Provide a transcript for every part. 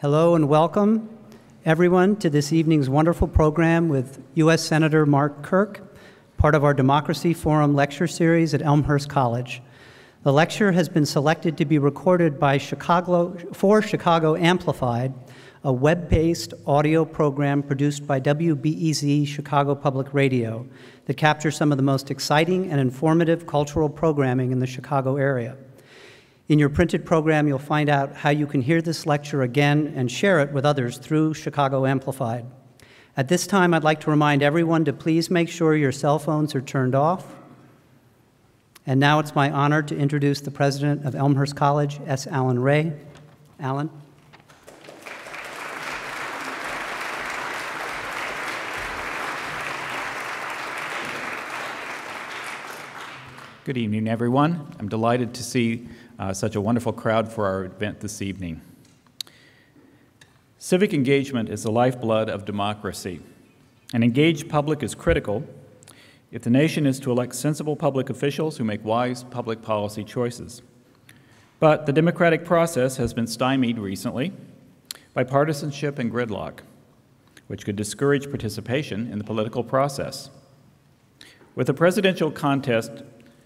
Hello and welcome, everyone, to this evening's wonderful program with U.S. Senator Mark Kirk, part of our Democracy Forum lecture series at Elmhurst College. The lecture has been selected to be recorded by Chicago Amplified, a web-based audio program produced by WBEZ Chicago Public Radio that captures some of the most exciting and informative cultural programming in the Chicago area. In your printed program, you'll find out how you can hear this lecture again and share it with others through Chicago Amplified. At this time, I'd like to remind everyone to please make sure your cell phones are turned off. And now it's my honor to introduce the president of Elmhurst College, S. Allen Ray. Allen. Good evening, everyone. I'm delighted to see such a wonderful crowd for our event this evening. Civic engagement is the lifeblood of democracy. An engaged public is critical if the nation is to elect sensible public officials who make wise public policy choices. But the democratic process has been stymied recently by partisanship and gridlock, which could discourage participation in the political process. With the presidential contest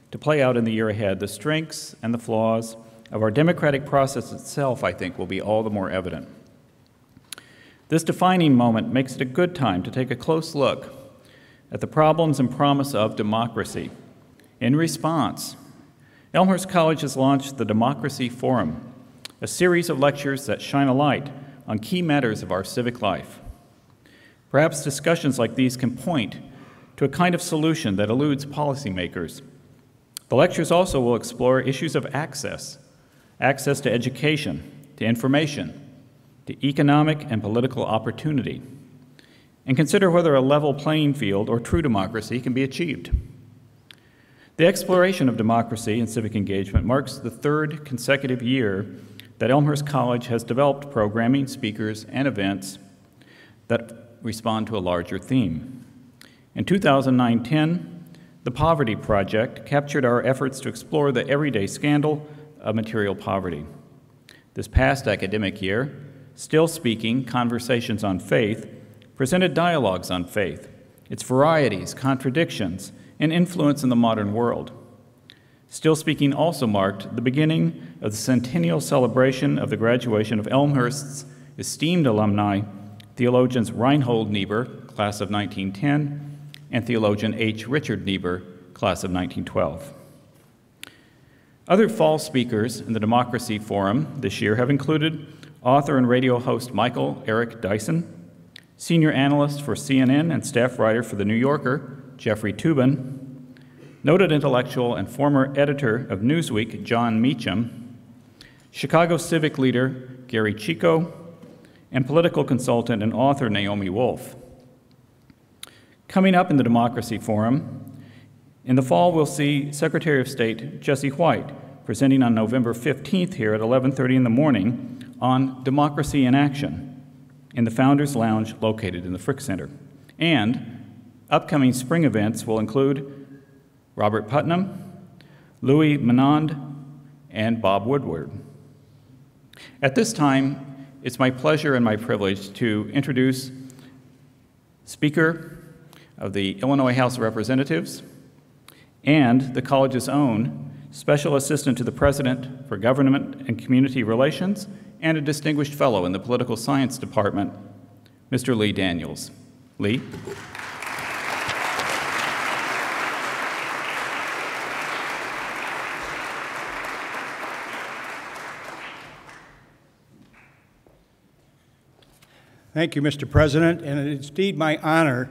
to play out in the year ahead, the strengths and the flaws of our democratic process itself, I think, will be all the more evident. This defining moment makes it a good time to take a close look at the problems and promise of democracy. In response, Elmhurst College has launched the Democracy Forum, a series of lectures that shine a light on key matters of our civic life. Perhaps discussions like these can point to a kind of solution that eludes policymakers. The lectures also will explore issues of access to education, to information, to economic and political opportunity, and consider whether a level playing field or true democracy can be achieved. The exploration of democracy and civic engagement marks the third consecutive year that Elmhurst College has developed programming, speakers, and events that respond to a larger theme. In 2009-10, the Poverty Project captured our efforts to explore the everyday scandal of material poverty. This past academic year, Still Speaking, Conversations on Faith, presented dialogues on faith, its varieties, contradictions, and influence in the modern world. Still Speaking also marked the beginning of the centennial celebration of the graduation of Elmhurst's esteemed alumni, theologians Reinhold Niebuhr, class of 1910, and theologian H. Richard Niebuhr, class of 1912. Other fall speakers in the Democracy Forum this year have included author and radio host Michael Eric Dyson, senior analyst for CNN and staff writer for The New Yorker, Jeffrey Toobin, noted intellectual and former editor of Newsweek, John Meacham, Chicago civic leader Gary Chico, and political consultant and author Naomi Wolf. Coming up in the Democracy Forum, in the fall we'll see Secretary of State Jesse White presenting on November 15th here at 11:30 in the morning on Democracy in Action in the Founders Lounge located in the Frick Center. And upcoming spring events will include Robert Putnam, Louis Menand, and Bob Woodward. At this time, it's my pleasure and my privilege to introduce Speaker of the Illinois House of Representatives and the college's own Special Assistant to the President for Government and Community Relations and a distinguished fellow in the Political Science Department, Mr. Lee Daniels. Lee. Thank you, Mr. President, and it is indeed my honor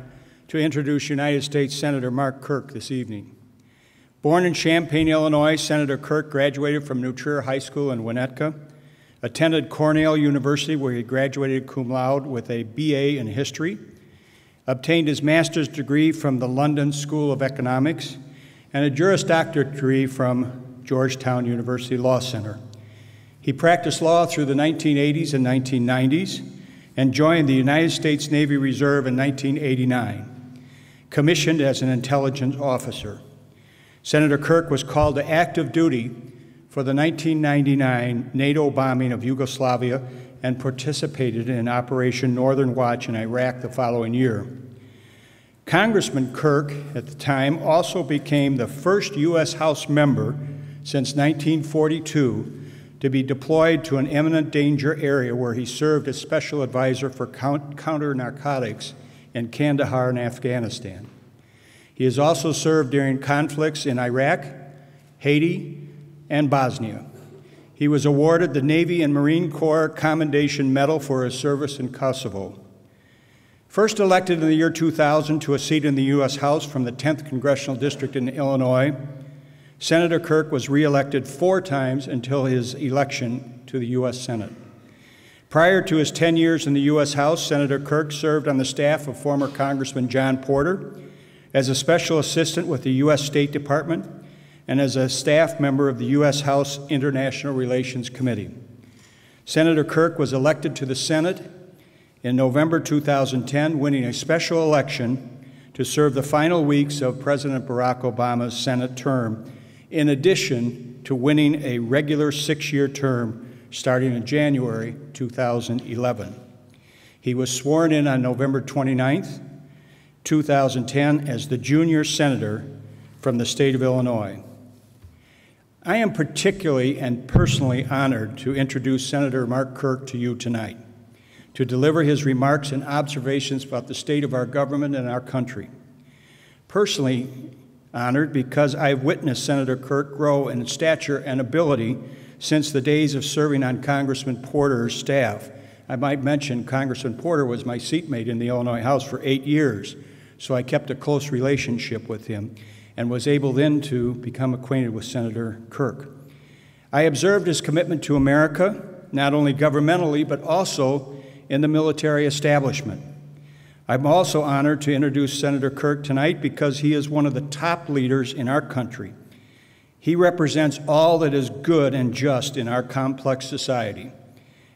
to introduce United States Senator Mark Kirk this evening. Born in Champaign, Illinois, Senator Kirk graduated from New Trier High School in Winnetka, attended Cornell University where he graduated cum laude with a BA in history, obtained his master's degree from the London School of Economics, and a Juris Doctorate degree from Georgetown University Law Center. He practiced law through the 1980s and 1990s and joined the United States Navy Reserve in 1989. Commissioned as an intelligence officer. Senator Kirk was called to active duty for the 1999 NATO bombing of Yugoslavia and participated in Operation Northern Watch in Iraq the following year. Congressman Kirk, at the time, also became the first U.S. House member since 1942 to be deployed to an imminent danger area where he served as special advisor for counter-narcotics in Kandahar and Afghanistan. He has also served during conflicts in Iraq, Haiti, and Bosnia. He was awarded the Navy and Marine Corps Commendation Medal for his service in Kosovo. First elected in the year 2000 to a seat in the U.S. House from the 10th Congressional District in Illinois, Senator Kirk was reelected 4 times until his election to the U.S. Senate. Prior to his 10 years in the U.S. House, Senator Kirk served on the staff of former Congressman John Porter as a special assistant with the U.S. State Department and as a staff member of the U.S. House International Relations Committee. Senator Kirk was elected to the Senate in November 2010, winning a special election to serve the final weeks of President Barack Obama's Senate term, in addition to winning a regular 6-year term starting in January 2011. He was sworn in on November 29th, 2010, as the junior senator from the state of Illinois. I am particularly and personally honored to introduce Senator Mark Kirk to you tonight, to deliver his remarks and observations about the state of our government and our country. Personally honored because I've witnessed Senator Kirk grow in stature and ability since the days of serving on Congressman Porter's staff. I might mention Congressman Porter was my seatmate in the Illinois House for 8 years, so I kept a close relationship with him and was able then to become acquainted with Senator Kirk. I observed his commitment to America, not only governmentally, but also in the military establishment. I'm also honored to introduce Senator Kirk tonight because he is one of the top leaders in our country. He represents all that is good and just in our complex society,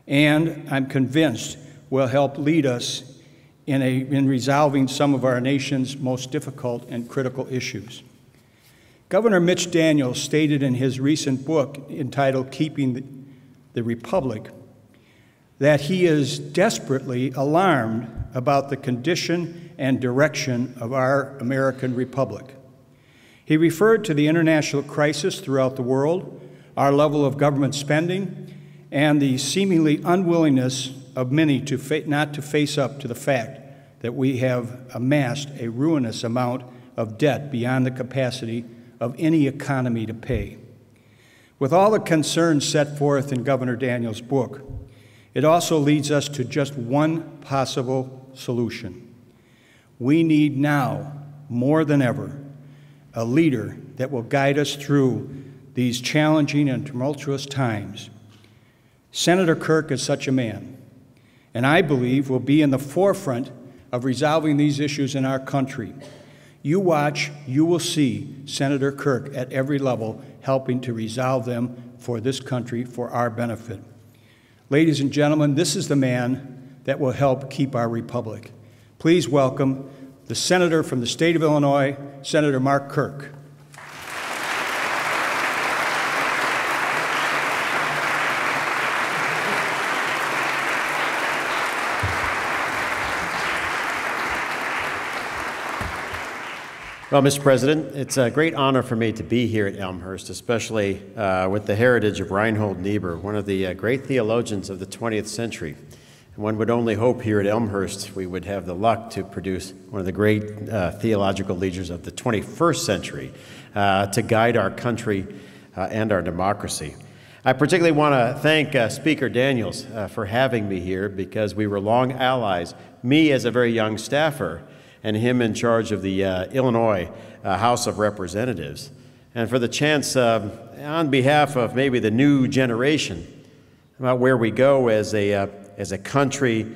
and I'm convinced will help lead us in resolving some of our nation's most difficult and critical issues. Governor Mitch Daniels stated in his recent book entitled Keeping the Republic that he is desperately alarmed about the condition and direction of our American republic. He referred to the international crisis throughout the world, our level of government spending, and the seemingly unwillingness of many not to face up to the fact that we have amassed a ruinous amount of debt beyond the capacity of any economy to pay. With all the concerns set forth in Governor Daniels' book, it also leads us to just one possible solution. We need now, more than ever, a leader that will guide us through these challenging and tumultuous times. Senator Kirk is such a man, and I believe will be in the forefront of resolving these issues in our country. You watch, you will see Senator Kirk at every level helping to resolve them for this country, for our benefit. Ladies and gentlemen, this is the man that will help keep our republic. Please welcome the senator from the state of Illinois, Senator Mark Kirk. Well, Mr. President, it's a great honor for me to be here at Elmhurst, especially with the heritage of Reinhold Niebuhr, one of the great theologians of the 20th century. And one would only hope here at Elmhurst we would have the luck to produce one of the great theological leaders of the 21st century to guide our country and our democracy. I particularly want to thank Speaker Daniels for having me here because we were long allies, me as a very young staffer, and him in charge of the Illinois House of Representatives, and for the chance on behalf of maybe the new generation about where we go as a country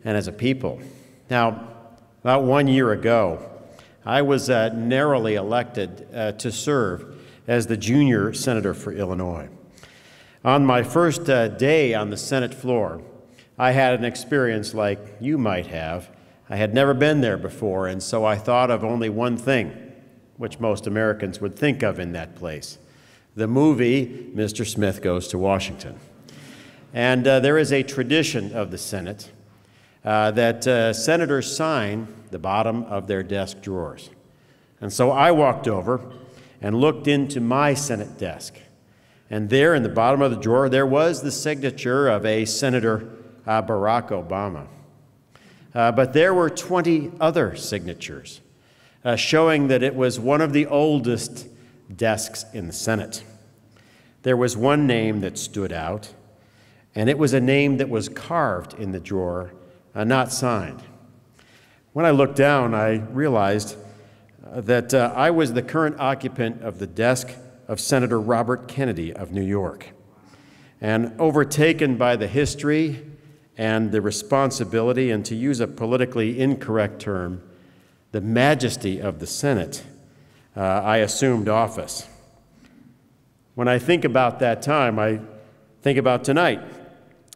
and as a people. Now, about 1 year ago, I was narrowly elected to serve as the junior senator for Illinois. On my first day on the Senate floor, I had an experience like you might have. I had never been there before, and so I thought of only one thing, which most Americans would think of in that place: the movie Mr. Smith Goes to Washington. And there is a tradition of the Senate that senators sign the bottom of their desk drawers. And so I walked over and looked into my Senate desk. And there in the bottom of the drawer, there was the signature of a Senator Barack Obama. But there were 20 other signatures, showing that it was one of the oldest desks in the Senate. There was one name that stood out, and it was a name that was carved in the drawer, not signed. When I looked down, I realized that I was the current occupant of the desk of Senator Robert Kennedy of New York. And overtaken by the history and the responsibility, and to use a politically incorrect term, the majesty of the Senate, I assumed office. When I think about that time, I think about tonight.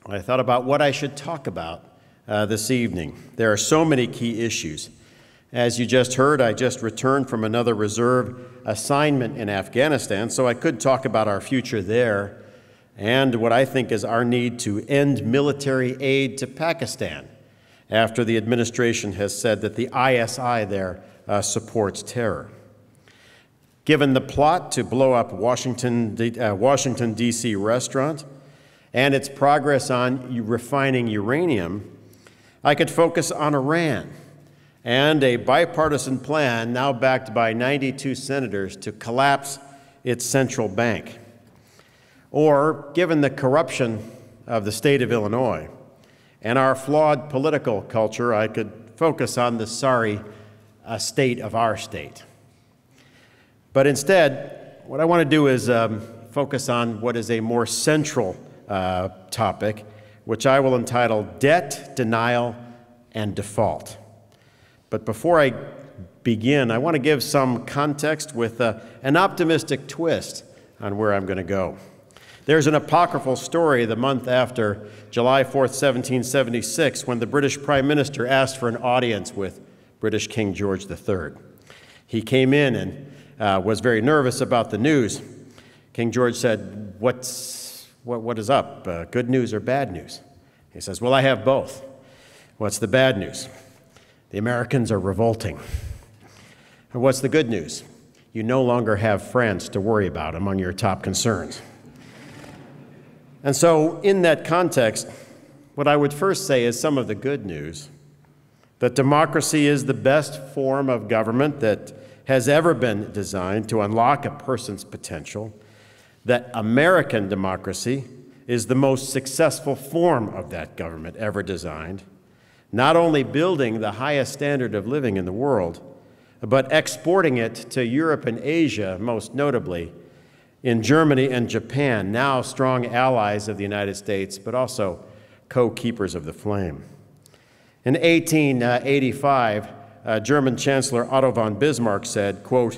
I thought about what I should talk about this evening. There are so many key issues. As you just heard, I just returned from another reserve assignment in Afghanistan, so I could talk about our future there and what I think is our need to end military aid to Pakistan after the administration has said that the ISI there supports terror. Given the plot to blow up Washington, D.C. restaurant and its progress on refining uranium, I could focus on Iran and a bipartisan plan now backed by 92 senators to collapse its central bank. Or, given the corruption of the state of Illinois and our flawed political culture, I could focus on the sorry state of our state. But instead, what I want to do is focus on what is a more central topic, which I will entitle Debt, Denial, and Default. But before I begin, I want to give some context with an optimistic twist on where I'm going to go. There's an apocryphal story the month after July 4th, 1776, when the British Prime Minister asked for an audience with British King George III. He came in and was very nervous about the news. King George said, what is up, good news or bad news? He says, well, I have both. What's the bad news? The Americans are revolting. And what's the good news? You no longer have France to worry about among your top concerns. And so, in that context, what I would first say is some of the good news, that democracy is the best form of government that has ever been designed to unlock a person's potential, that American democracy is the most successful form of that government ever designed, not only building the highest standard of living in the world, but exporting it to Europe and Asia, most notably in Germany and Japan, now strong allies of the United States, but also co-keepers of the flame. In 1885, German Chancellor Otto von Bismarck said, quote,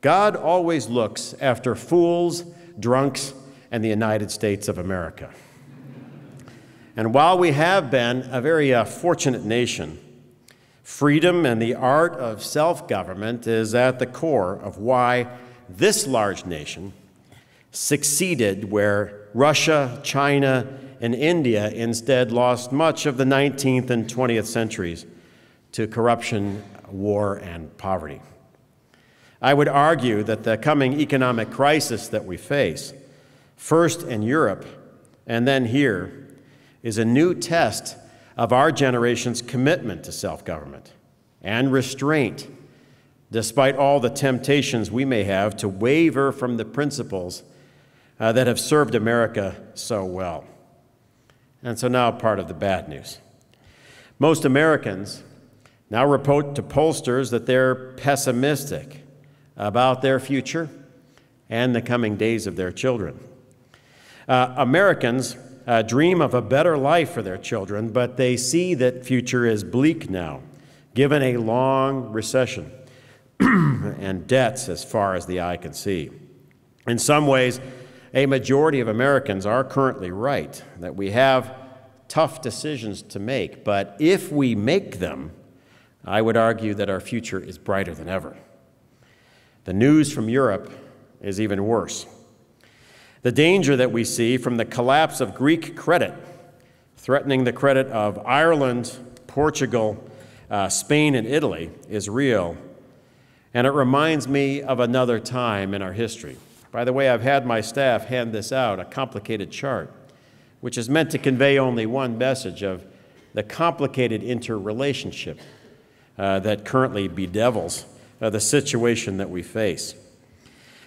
"God always looks after fools, drunks, and the United States of America." And while we have been a very fortunate nation, freedom and the art of self-government is at the core of why this large nation succeeded where Russia, China, and India instead lost much of the 19th and 20th centuries to corruption, war, and poverty. I would argue that the coming economic crisis that we face, first in Europe and then here, is a new test of our generation's commitment to self-government and restraint, despite all the temptations we may have to waver from the principles that have served America so well. And so now part of the bad news. Most Americans now report to pollsters that they're pessimistic about their future and the coming days of their children. Americans dream of a better life for their children, but they see that future is bleak now, given a long recession and debts as far as the eye can see. In some ways, a majority of Americans are currently right, that we have tough decisions to make, but if we make them, I would argue that our future is brighter than ever. The news from Europe is even worse. The danger that we see from the collapse of Greek credit, threatening the credit of Ireland, Portugal, Spain, and Italy, is real. And it reminds me of another time in our history. By the way, I've had my staff hand this out, a complicated chart, which is meant to convey only one message of the complicated interrelationship that currently bedevils the situation that we face.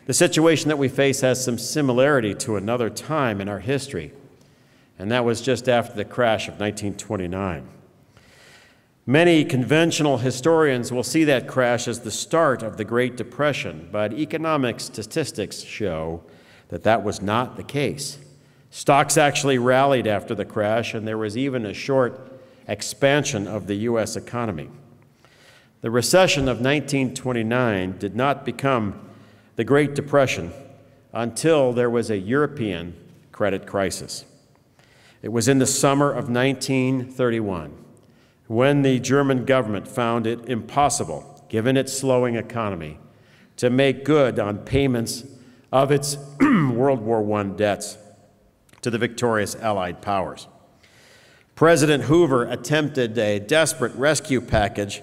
The situation that we face has some similarity to another time in our history, and that was just after the crash of 1929. Many conventional historians will see that crash as the start of the Great Depression, but economic statistics show that that was not the case. Stocks actually rallied after the crash, and there was even a short expansion of the U.S. economy. The recession of 1929 did not become the Great Depression until there was a European credit crisis. It was in the summer of 1931 when the German government found it impossible, given its slowing economy, to make good on payments of its World War I debts to the victorious Allied powers. President Hoover attempted a desperate rescue package,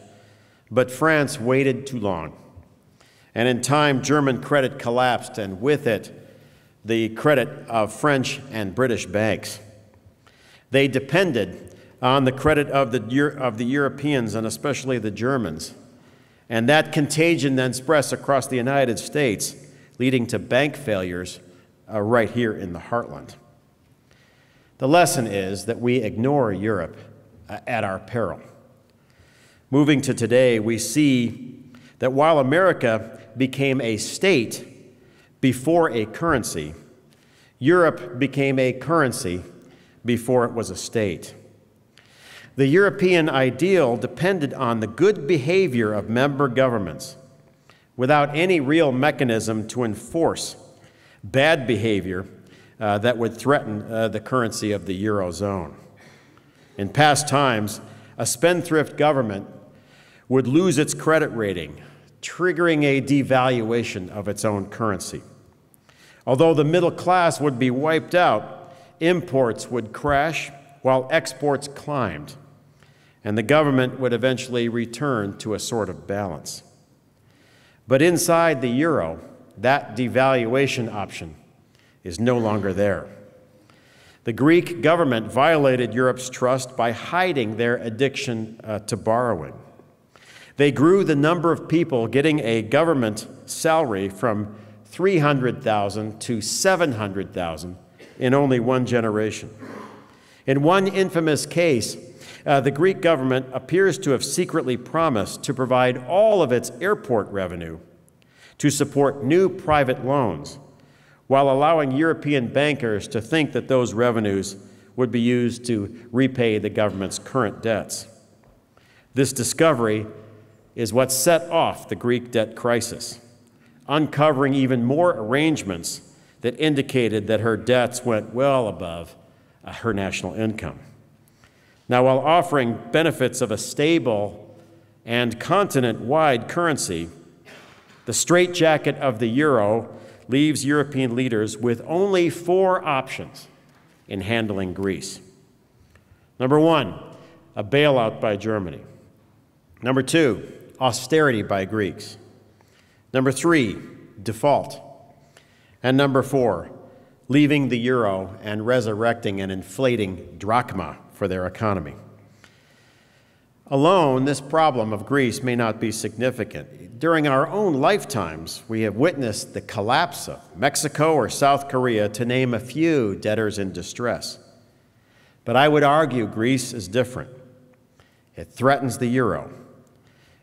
but France waited too long. And in time, German credit collapsed, and with it, the credit of French and British banks. They depended on the credit of the Europeans, and especially the Germans. And that contagion then spread across the United States, leading to bank failures right here in the heartland. The lesson is that we ignore Europe at our peril. Moving to today, we see that while America became a state before a currency, Europe became a currency before it was a state. The European ideal depended on the good behavior of member governments without any real mechanism to enforce bad behavior that would threaten the currency of the Eurozone. In past times, a spendthrift government would lose its credit rating, triggering a devaluation of its own currency. Although the middle class would be wiped out, imports would crash while exports climbed, and the government would eventually return to a sort of balance. But inside the euro, that devaluation option is no longer there. The Greek government violated Europe's trust by hiding their addiction to borrowing. They grew the number of people getting a government salary from 300,000 to 700,000 in only one generation. In one infamous case, the Greek government appears to have secretly promised to provide all of its airport revenue to support new private loans, while allowing European bankers to think that those revenues would be used to repay the government's current debts. This discovery is what set off the Greek debt crisis, uncovering even more arrangements that indicated that her debts went well above her national income. Now, while offering benefits of a stable and continent-wide currency, the straitjacket of the euro leaves European leaders with only 4 options in handling Greece. Number 1, a bailout by Germany. Number 2, austerity by Greeks. Number 3, default. And number 4, leaving the euro and resurrecting an inflating drachma for their economy. Alone, this problem of Greece may not be significant. During our own lifetimes, we have witnessed the collapse of Mexico or South Korea, to name a few debtors in distress. But I would argue Greece is different. It threatens the euro.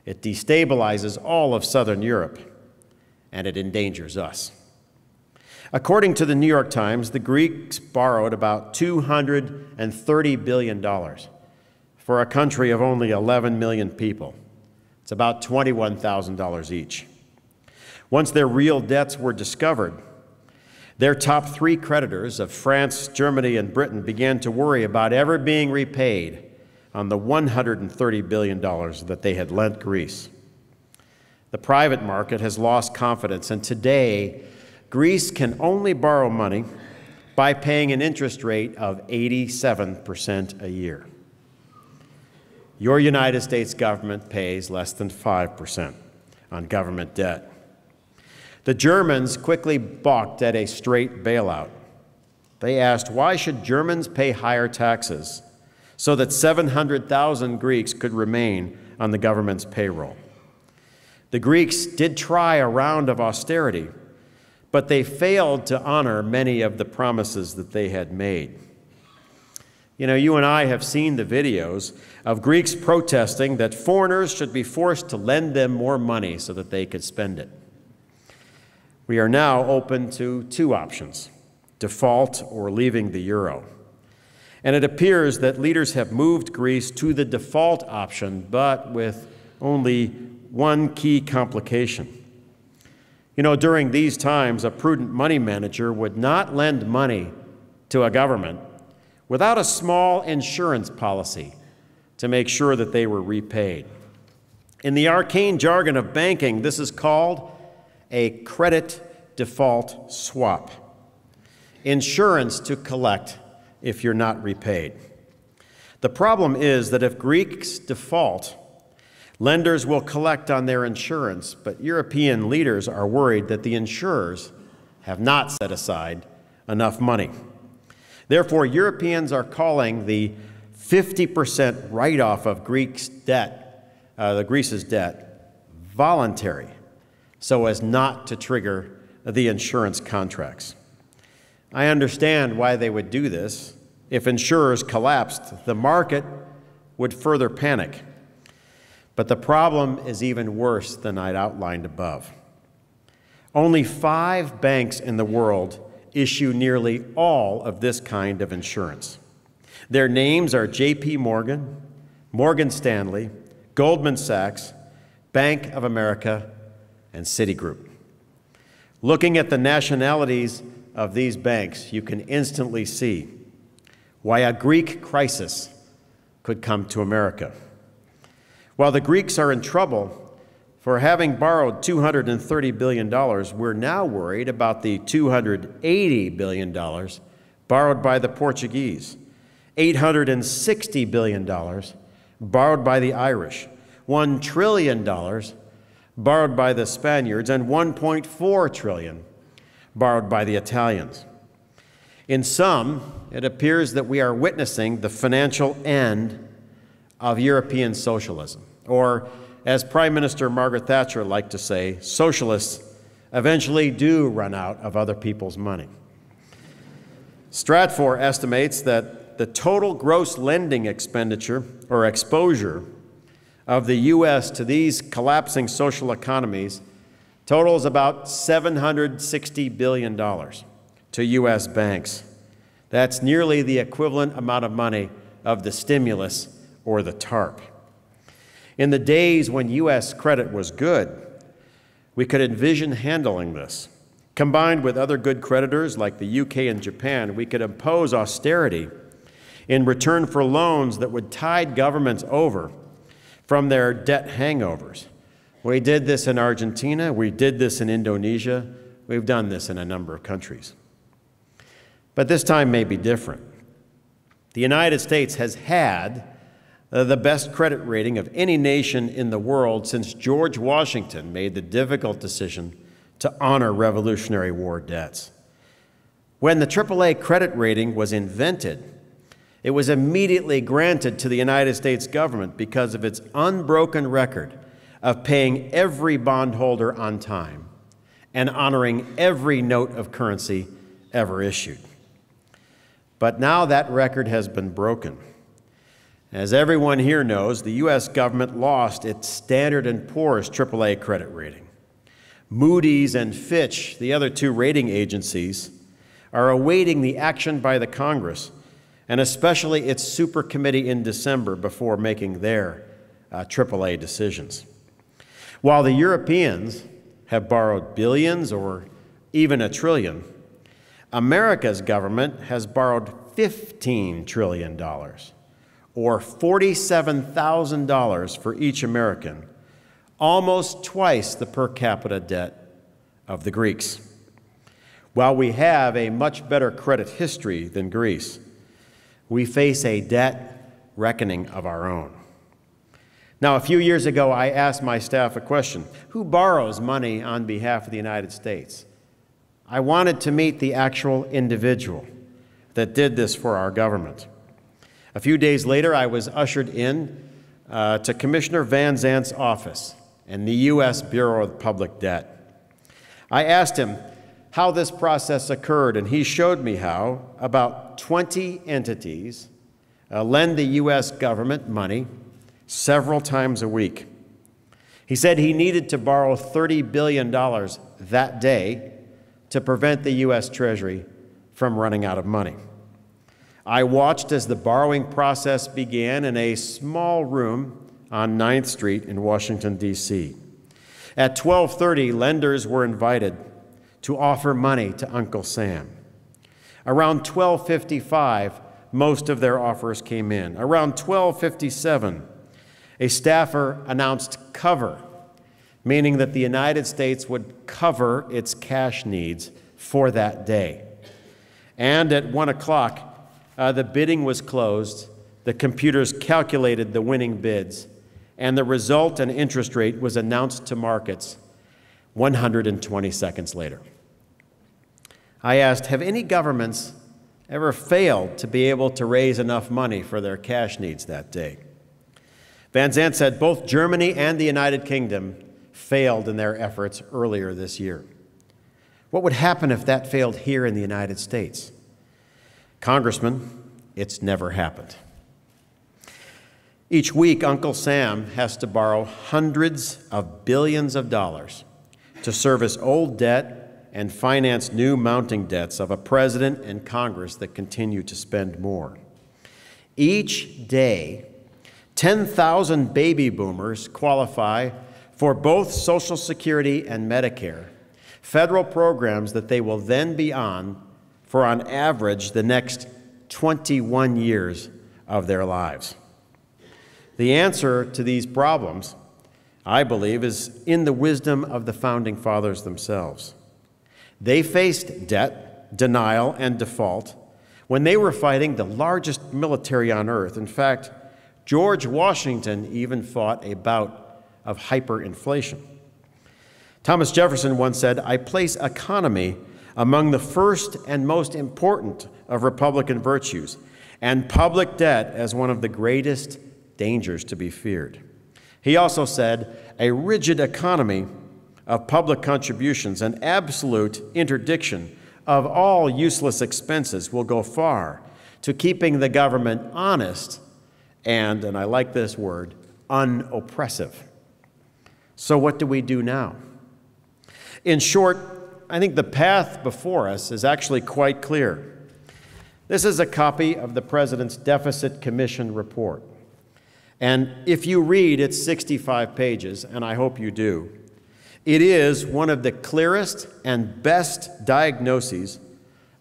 It destabilizes all of Southern Europe, and it endangers us. According to the New York Times, the Greeks borrowed about $230 billion for a country of only 11 million people. It's about $21,000 each. Once their real debts were discovered, their top 3 creditors of France, Germany, and Britain began to worry about ever being repaid on the $130 billion that they had lent Greece. The private market has lost confidence, and today Greece can only borrow money by paying an interest rate of 87% a year. Your United States government pays less than 5% on government debt. The Germans quickly balked at a straight bailout. They asked, why should Germans pay higher taxes so that 700,000 Greeks could remain on the government's payroll? The Greeks did try a round of austerity, but they failed to honor many of the promises that they had made. You know, you and I have seen the videos of Greeks protesting that foreigners should be forced to lend them more money so that they could spend it. We are now open to two options: default or leaving the euro. And it appears that leaders have moved Greece to the default option, but with only one key complication. You know, during these times, a prudent money manager would not lend money to a government without a small insurance policy to make sure that they were repaid. In the arcane jargon of banking, this is called a credit default swap. Insurance to collect if you're not repaid. The problem is that if Greeks default, lenders will collect on their insurance, but European leaders are worried that the insurers have not set aside enough money. Therefore, Europeans are calling the 50% write-off of Greece's debt, voluntary, so as not to trigger the insurance contracts. I understand why they would do this. If insurers collapsed, the market would further panic. But the problem is even worse than I'd outlined above. Only 5 banks in the world issue nearly all of this kind of insurance. Their names are J.P. Morgan, Morgan Stanley, Goldman Sachs, Bank of America, and Citigroup. Looking at the nationalities of these banks, you can instantly see why a Greek crisis could come to America. While the Greeks are in trouble for having borrowed $230 billion, we're now worried about the $280 billion borrowed by the Portuguese, $860 billion borrowed by the Irish, $1 trillion borrowed by the Spaniards, and $1.4 trillion borrowed by the Italians. In sum, it appears that we are witnessing the financial end of European socialism, or as Prime Minister Margaret Thatcher liked to say, socialists eventually do run out of other people's money. Stratfor estimates that the total gross lending expenditure or exposure of the U.S. to these collapsing social economies totals about $760 billion to U.S. banks. That's nearly the equivalent amount of money of the stimulus or the TARP. In the days when U.S. credit was good, we could envision handling this. Combined with other good creditors like the UK and Japan, we could impose austerity in return for loans that would tide governments over from their debt hangovers. We did this in Argentina, we did this in Indonesia, we've done this in a number of countries. But this time may be different. The United States has had the best credit rating of any nation in the world since George Washington made the difficult decision to honor Revolutionary War debts. When the AAA credit rating was invented, it was immediately granted to the United States government because of its unbroken record of paying every bondholder on time and honoring every note of currency ever issued. But now that record has been broken. As everyone here knows, the U.S. government lost its Standard & Poor's AAA credit rating. Moody's and Fitch, the other 2 rating agencies, are awaiting the action by the Congress, and especially its super committee in December before making their AAA decisions. While the Europeans have borrowed billions or even $1 trillion, America's government has borrowed $15 trillion. Or $47,000 for each American, almost twice the per capita debt of the Greeks. While we have a much better credit history than Greece, we face a debt reckoning of our own. Now, a few years ago, I asked my staff a question: who borrows money on behalf of the United States? I wanted to meet the actual individual that did this for our government. A few days later, I was ushered in to Commissioner Van Zant's office in the U.S. Bureau of Public Debt. I asked him how this process occurred, and he showed me how about 20 entities lend the U.S. government money several times a week. He said he needed to borrow $30 billion that day to prevent the U.S. Treasury from running out of money. I watched as the borrowing process began in a small room on 9th Street in Washington, D.C. At 12:30, lenders were invited to offer money to Uncle Sam. Around 12:55, most of their offers came in. Around 12:57, a staffer announced cover, meaning that the United States would cover its cash needs for that day. And at 1 o'clock, the bidding was closed, the computers calculated the winning bids, and the result and interest rate was announced to markets 120 seconds later. I asked, have any governments ever failed to be able to raise enough money for their cash needs that day? Van Zant said both Germany and the United Kingdom failed in their efforts earlier this year. What would happen if that failed here in the United States? Congressman, it's never happened. Each week, Uncle Sam has to borrow hundreds of billions of dollars to service old debt and finance new mounting debts of a president and Congress that continue to spend more. Each day, 10,000 baby boomers qualify for both Social Security and Medicare, federal programs that they will then be on for, on average, the next 21 years of their lives. The answer to these problems, I believe, is in the wisdom of the Founding Fathers themselves. They faced debt, denial, and default when they were fighting the largest military on earth. In fact, George Washington even fought a bout of hyperinflation. Thomas Jefferson once said, "I place economy among the first and most important of Republican virtues, and public debt as one of the greatest dangers to be feared." He also said, "A rigid economy of public contributions and absolute interdiction of all useless expenses will go far to keeping the government honest and I like this word, unoppressive." So what do we do now? In short, I think the path before us is actually quite clear. This is a copy of the President's Deficit Commission report. And if you read its 65 pages, and I hope you do, it is one of the clearest and best diagnoses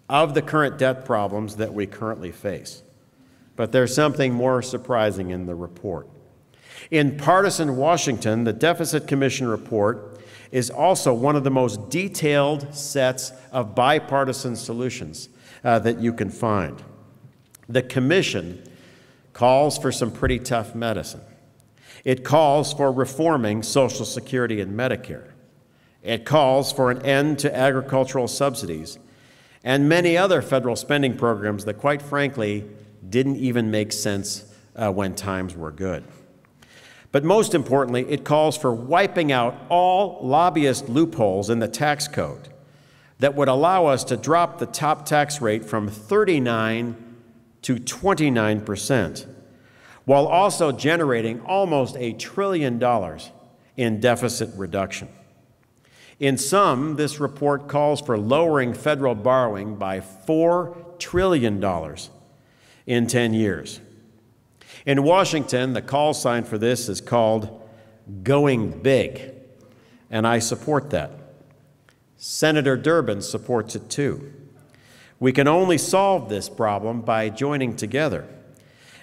of the current debt problems that we currently face. But there's something more surprising in the report. In partisan Washington, the Deficit Commission report is also one of the most detailed sets of bipartisan solutions that you can find. The Commission calls for some pretty tough medicine. It calls for reforming Social Security and Medicare. It calls for an end to agricultural subsidies and many other federal spending programs that, quite frankly, didn't even make sense when times were good. But most importantly, it calls for wiping out all lobbyist loopholes in the tax code that would allow us to drop the top tax rate from 39% to 29%, while also generating almost $1 trillion in deficit reduction. In sum, this report calls for lowering federal borrowing by $4 trillion in 10 years. In Washington, the call sign for this is called Going Big, and I support that. Senator Durbin supports it too. We can only solve this problem by joining together,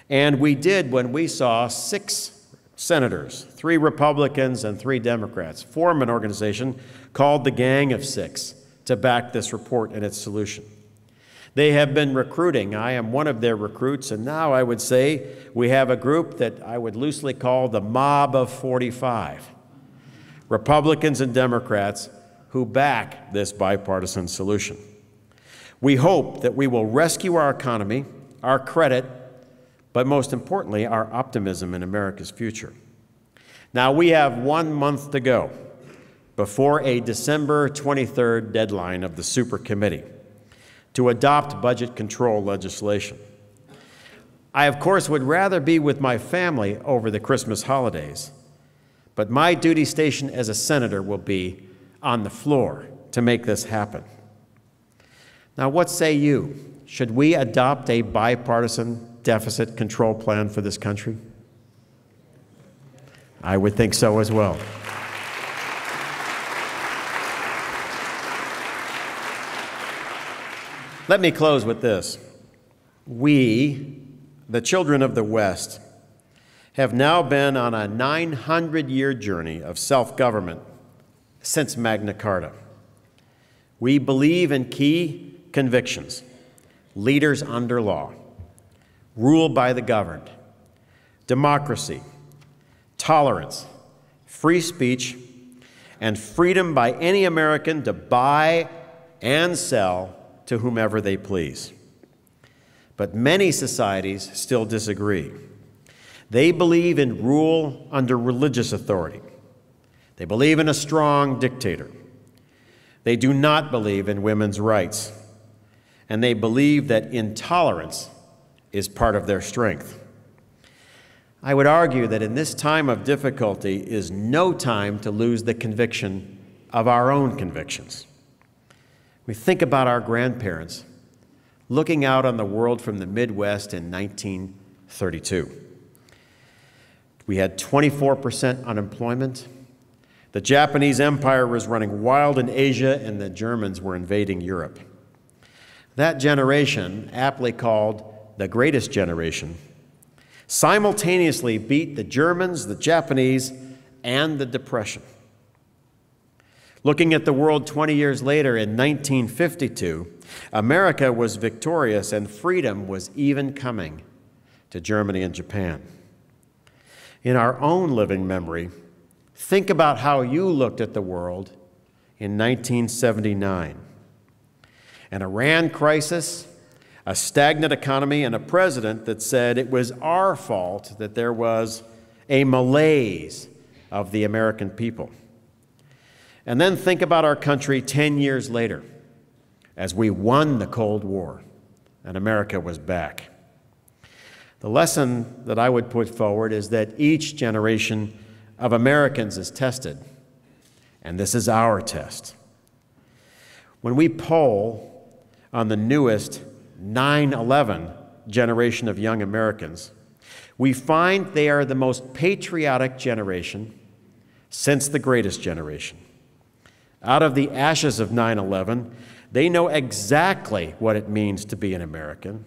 and we did when we saw 6 senators, 3 Republicans and 3 Democrats, form an organization called the Gang of 6 to back this report and its solution. They have been recruiting. I am one of their recruits, and now I would say we have a group that I would loosely call the Mob of 45, Republicans and Democrats who back this bipartisan solution. We hope that we will rescue our economy, our credit, but most importantly, our optimism in America's future. Now, we have 1 month to go before a December 23rd deadline of the Super Committee to adopt budget control legislation. I, of course, would rather be with my family over the Christmas holidays, but my duty station as a senator will be on the floor to make this happen. Now, what say you? Should we adopt a bipartisan deficit control plan for this country? I would think so as well. Let me close with this. We, the children of the West, have now been on a 900-year journey of self-government since Magna Carta. We believe in key convictions: leaders under law, rule by the governed, democracy, tolerance, free speech, and freedom by any American to buy and sell to whomever they please. But many societies still disagree. They believe in rule under religious authority. They believe in a strong dictator. They do not believe in women's rights. And they believe that intolerance is part of their strength. I would argue that in this time of difficulty is no time to lose the conviction of our own convictions. We think about our grandparents looking out on the world from the Midwest in 1932. We had 24% unemployment. The Japanese Empire was running wild in Asia, and the Germans were invading Europe. That generation, aptly called the greatest generation, simultaneously beat the Germans, the Japanese, and the Depression. Looking at the world 20 years later, in 1952, America was victorious and freedom was even coming to Germany and Japan. In our own living memory, think about how you looked at the world in 1979. An Iran crisis, a stagnant economy, and a president that said it was our fault that there was a malaise of the American people. And then think about our country 10 years later, as we won the Cold War and America was back. The lesson that I would put forward is that each generation of Americans is tested, and this is our test. When we poll on the newest 9/11 generation of young Americans, we find they are the most patriotic generation since the greatest generation. Out of the ashes of 9/11, they know exactly what it means to be an American,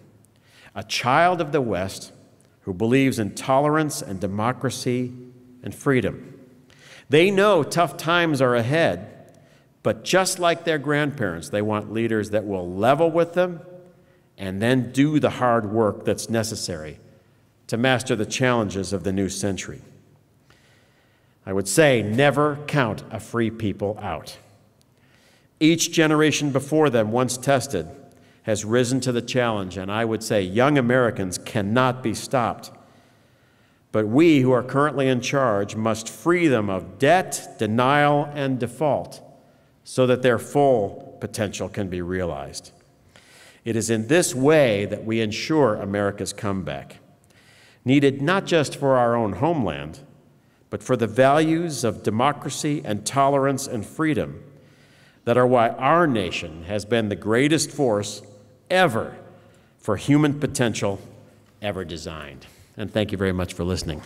a child of the West who believes in tolerance and democracy and freedom. They know tough times are ahead, but just like their grandparents, they want leaders that will level with them and then do the hard work that's necessary to master the challenges of the new century. I would say, never count a free people out. Each generation before them, once tested, has risen to the challenge, and I would say young Americans cannot be stopped. But we who are currently in charge must free them of debt, denial, and default so that their full potential can be realized. It is in this way that we ensure America's comeback, needed not just for our own homeland, but for the values of democracy and tolerance and freedom that are why our nation has been the greatest force ever for human potential ever designed. And thank you very much for listening.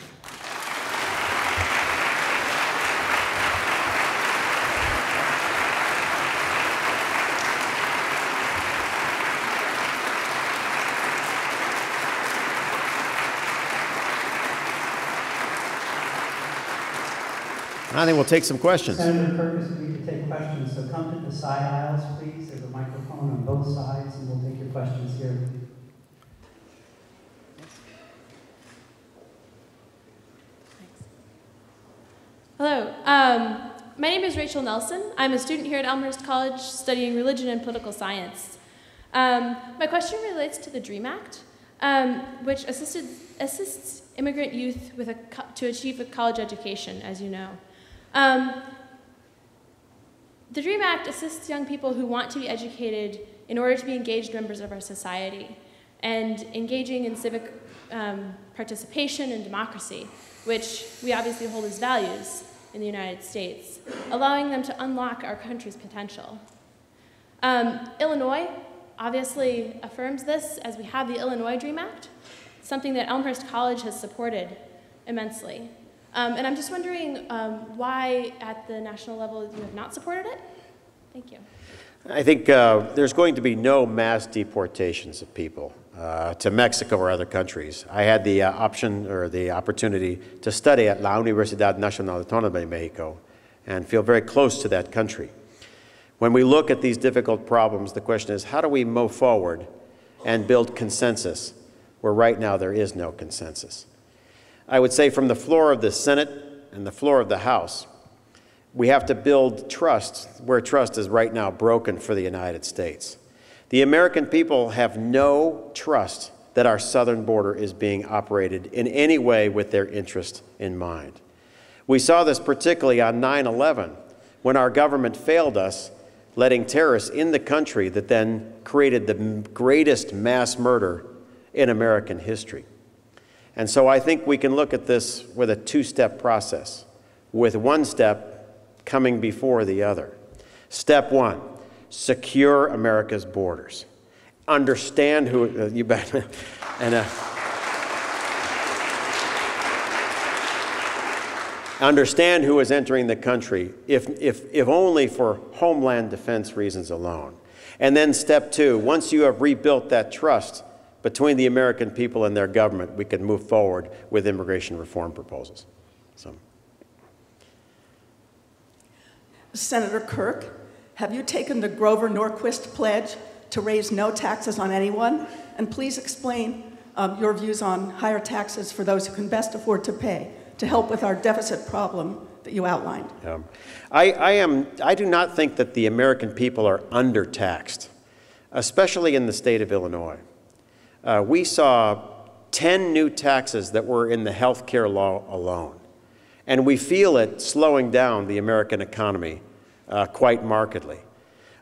I think we'll take some questions. Senator Kirk, if we could take questions. questions, so come to the side aisles, please. There's a microphone on both sides, and we'll take your questions here. Hello. My name is Rachel Nelson. I'm a student here at Elmhurst College studying religion and political science. My question relates to the DREAM Act, which assists immigrant youth to achieve a college education, as you know. The DREAM Act assists young people who want to be educated in order to be engaged members of our society and engaging in civic participation and democracy, which we obviously hold as values in the United States, allowing them to unlock our country's potential. Illinois obviously affirms this, as we have the Illinois DREAM Act, something that Elmhurst College has supported immensely. And I'm just wondering why at the national level you have not supported it? Thank you. I think there's going to be no mass deportations of people to Mexico or other countries. I had the option or the opportunity to study at La Universidad Nacional Autónoma de Mexico and feel very close to that country. When we look at these difficult problems, the question is, how do we move forward and build consensus where right now there is no consensus? I would say from the floor of the Senate and the floor of the House, we have to build trust where trust is right now broken for the United States. The American people have no trust that our southern border is being operated in any way with their interest in mind. We saw this particularly on 9/11 when our government failed us, letting terrorists in the country that then created the greatest mass murder in American history. And so I think we can look at this with a two-step process, with one step coming before the other. Step one, secure America's borders. Understand who, you bet, and understand who is entering the country, if only for homeland defense reasons alone. And then step two, once you have rebuilt that trust between the American people and their government, we can move forward with immigration reform proposals. So. Senator Kirk, have you taken the Grover Norquist pledge to raise no taxes on anyone? And please explain your views on higher taxes for those who can best afford to pay to help with our deficit problem that you outlined. I do not think that the American people are undertaxed, especially in the state of Illinois. We saw 10 new taxes that were in the health care law alone. And we feel it slowing down the American economy quite markedly.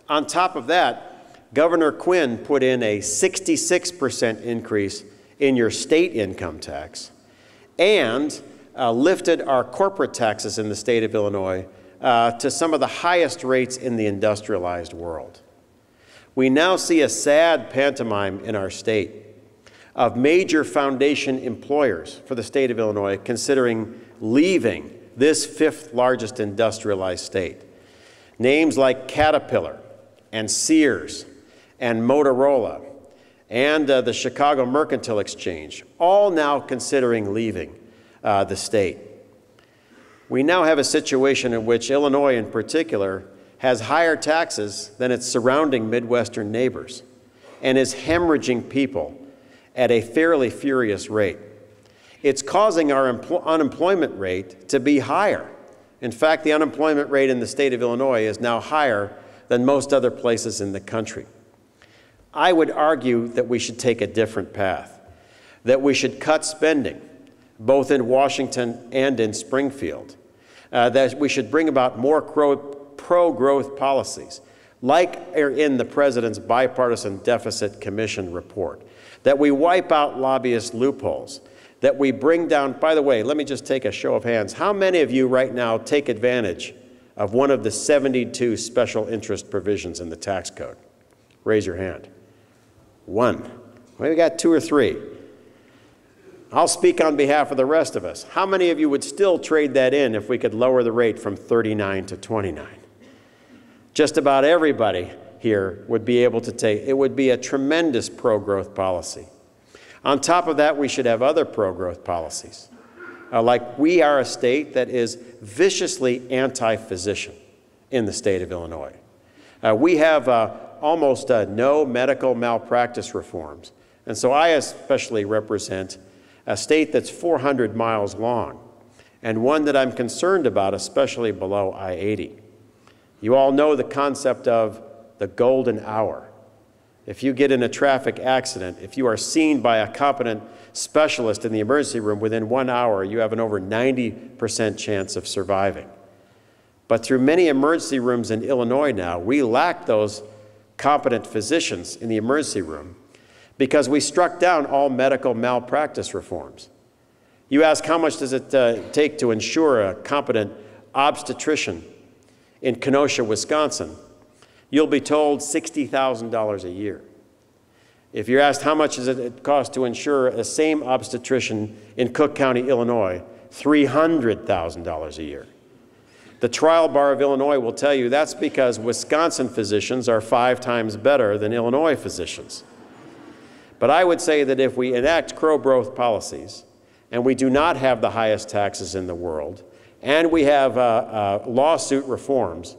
On top of that, Governor Quinn put in a 66% increase in your state income tax and lifted our corporate taxes in the state of Illinois to some of the highest rates in the industrialized world. We now see a sad pantomime in our state of major foundation employers for the state of Illinois considering leaving this fifth largest industrialized state. Names like Caterpillar and Sears and Motorola and the Chicago Mercantile Exchange, all now considering leaving the state. We now have a situation in which Illinois in particular has higher taxes than its surrounding Midwestern neighbors and is hemorrhaging people at a fairly furious rate. It's causing our unemployment rate to be higher. In fact, the unemployment rate in the state of Illinois is now higher than most other places in the country. I would argue that we should take a different path, that we should cut spending, both in Washington and in Springfield, that we should bring about more pro-growth policies, like are in the President's Bipartisan Deficit Commission report, that we wipe out lobbyist loopholes, that we bring down, by the way, let me just take a show of hands. How many of you right now take advantage of one of the 72 special interest provisions in the tax code? Raise your hand. One. Well, we got two or three. I'll speak on behalf of the rest of us. How many of you would still trade that in if we could lower the rate from 39 to 29? Just about everybody here would be able to take, it would be a tremendous pro-growth policy. On top of that, we should have other pro-growth policies. Like we are a state that is viciously anti-physician. in the state of Illinois. We have almost no medical malpractice reforms. And so I especially represent a state that's 400 miles long, and one that I'm concerned about, especially below I-80. You all know the concept of the golden hour. If you get in a traffic accident, if you are seen by a competent specialist in the emergency room within 1 hour, you have an over 90% chance of surviving. But through many emergency rooms in Illinois now, we lack those competent physicians in the emergency room because we struck down all medical malpractice reforms. You ask, how much does it take to ensure a competent obstetrician in Kenosha, Wisconsin? You'll be told $60,000 a year. If you're asked how much does it cost to insure a same obstetrician in Cook County, Illinois, $300,000 a year. The trial bar of Illinois will tell you that's because Wisconsin physicians are 5 times better than Illinois physicians. But I would say that if we enact pro-growth policies, and we do not have the highest taxes in the world, and we have lawsuit reforms,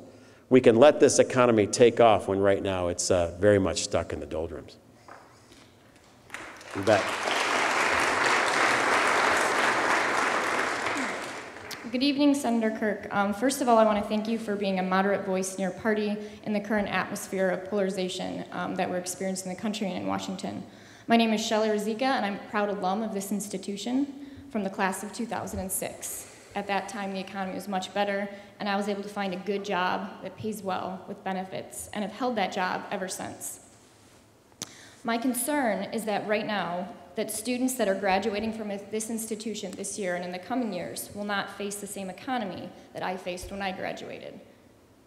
we can let this economy take off when right now it's very much stuck in the doldrums. You bet. Good evening, Senator Kirk. First of all, I want to thank you for being a moderate voice in your party in the current atmosphere of polarization that we're experiencing in the country and in Washington. My name is Shelley Rizika, and I'm a proud alum of this institution from the class of 2006. At that time, the economy was much better, and I was able to find a good job that pays well with benefits, and have held that job ever since. My concern is that right now, that students that are graduating from this institution this year and in the coming years will not face the same economy that I faced when I graduated.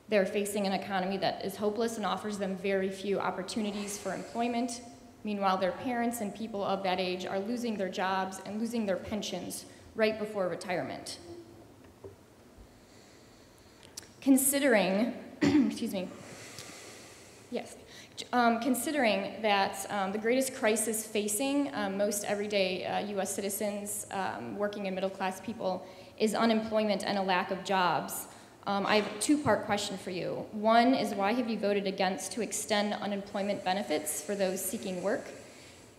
They're facing an economy that is hopeless and offers them very few opportunities for employment. Meanwhile, their parents and people of that age are losing their jobs and losing their pensions right before retirement. Considering, excuse me, yes, considering that the greatest crisis facing most everyday U.S. citizens working and middle-class people is unemployment and a lack of jobs, I have a two-part question for you. One is, why have you voted against to extend unemployment benefits for those seeking work?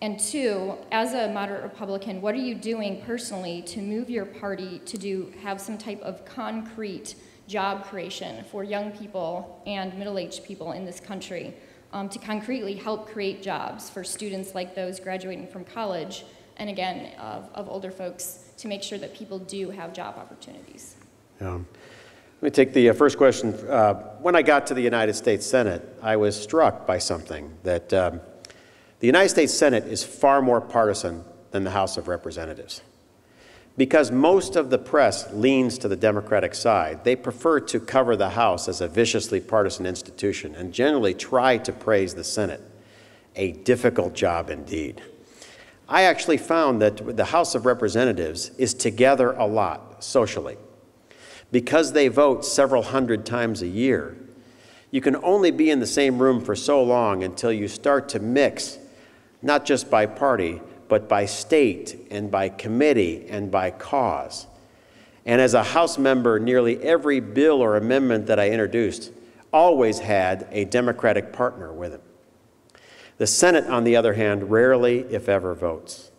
And two, as a moderate Republican, what are you doing personally to move your party to have some type of concrete job creation for young people and middle-aged people in this country, to concretely help create jobs for students like those graduating from college, and again, of older folks, to make sure that people do have job opportunities? Let me take the first question. When I got to the United States Senate, I was struck by something, that the United States Senate is far more partisan than the House of Representatives. Because most of the press leans to the Democratic side, they prefer to cover the House as a viciously partisan institution and generally try to praise the Senate. A difficult job indeed. I actually found that the House of Representatives is together a lot socially. Because they vote several hundred times a year, you can only be in the same room for so long until you start to mix, not just by party, but by state and by committee and by cause. And as a House member, nearly every bill or amendment that I introduced always had a Democratic partner with it. The Senate, on the other hand, rarely, if ever, votes.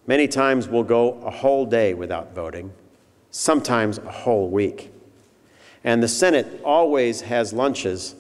Many times we'll go a whole day without voting, sometimes a whole week. And the Senate always has lunches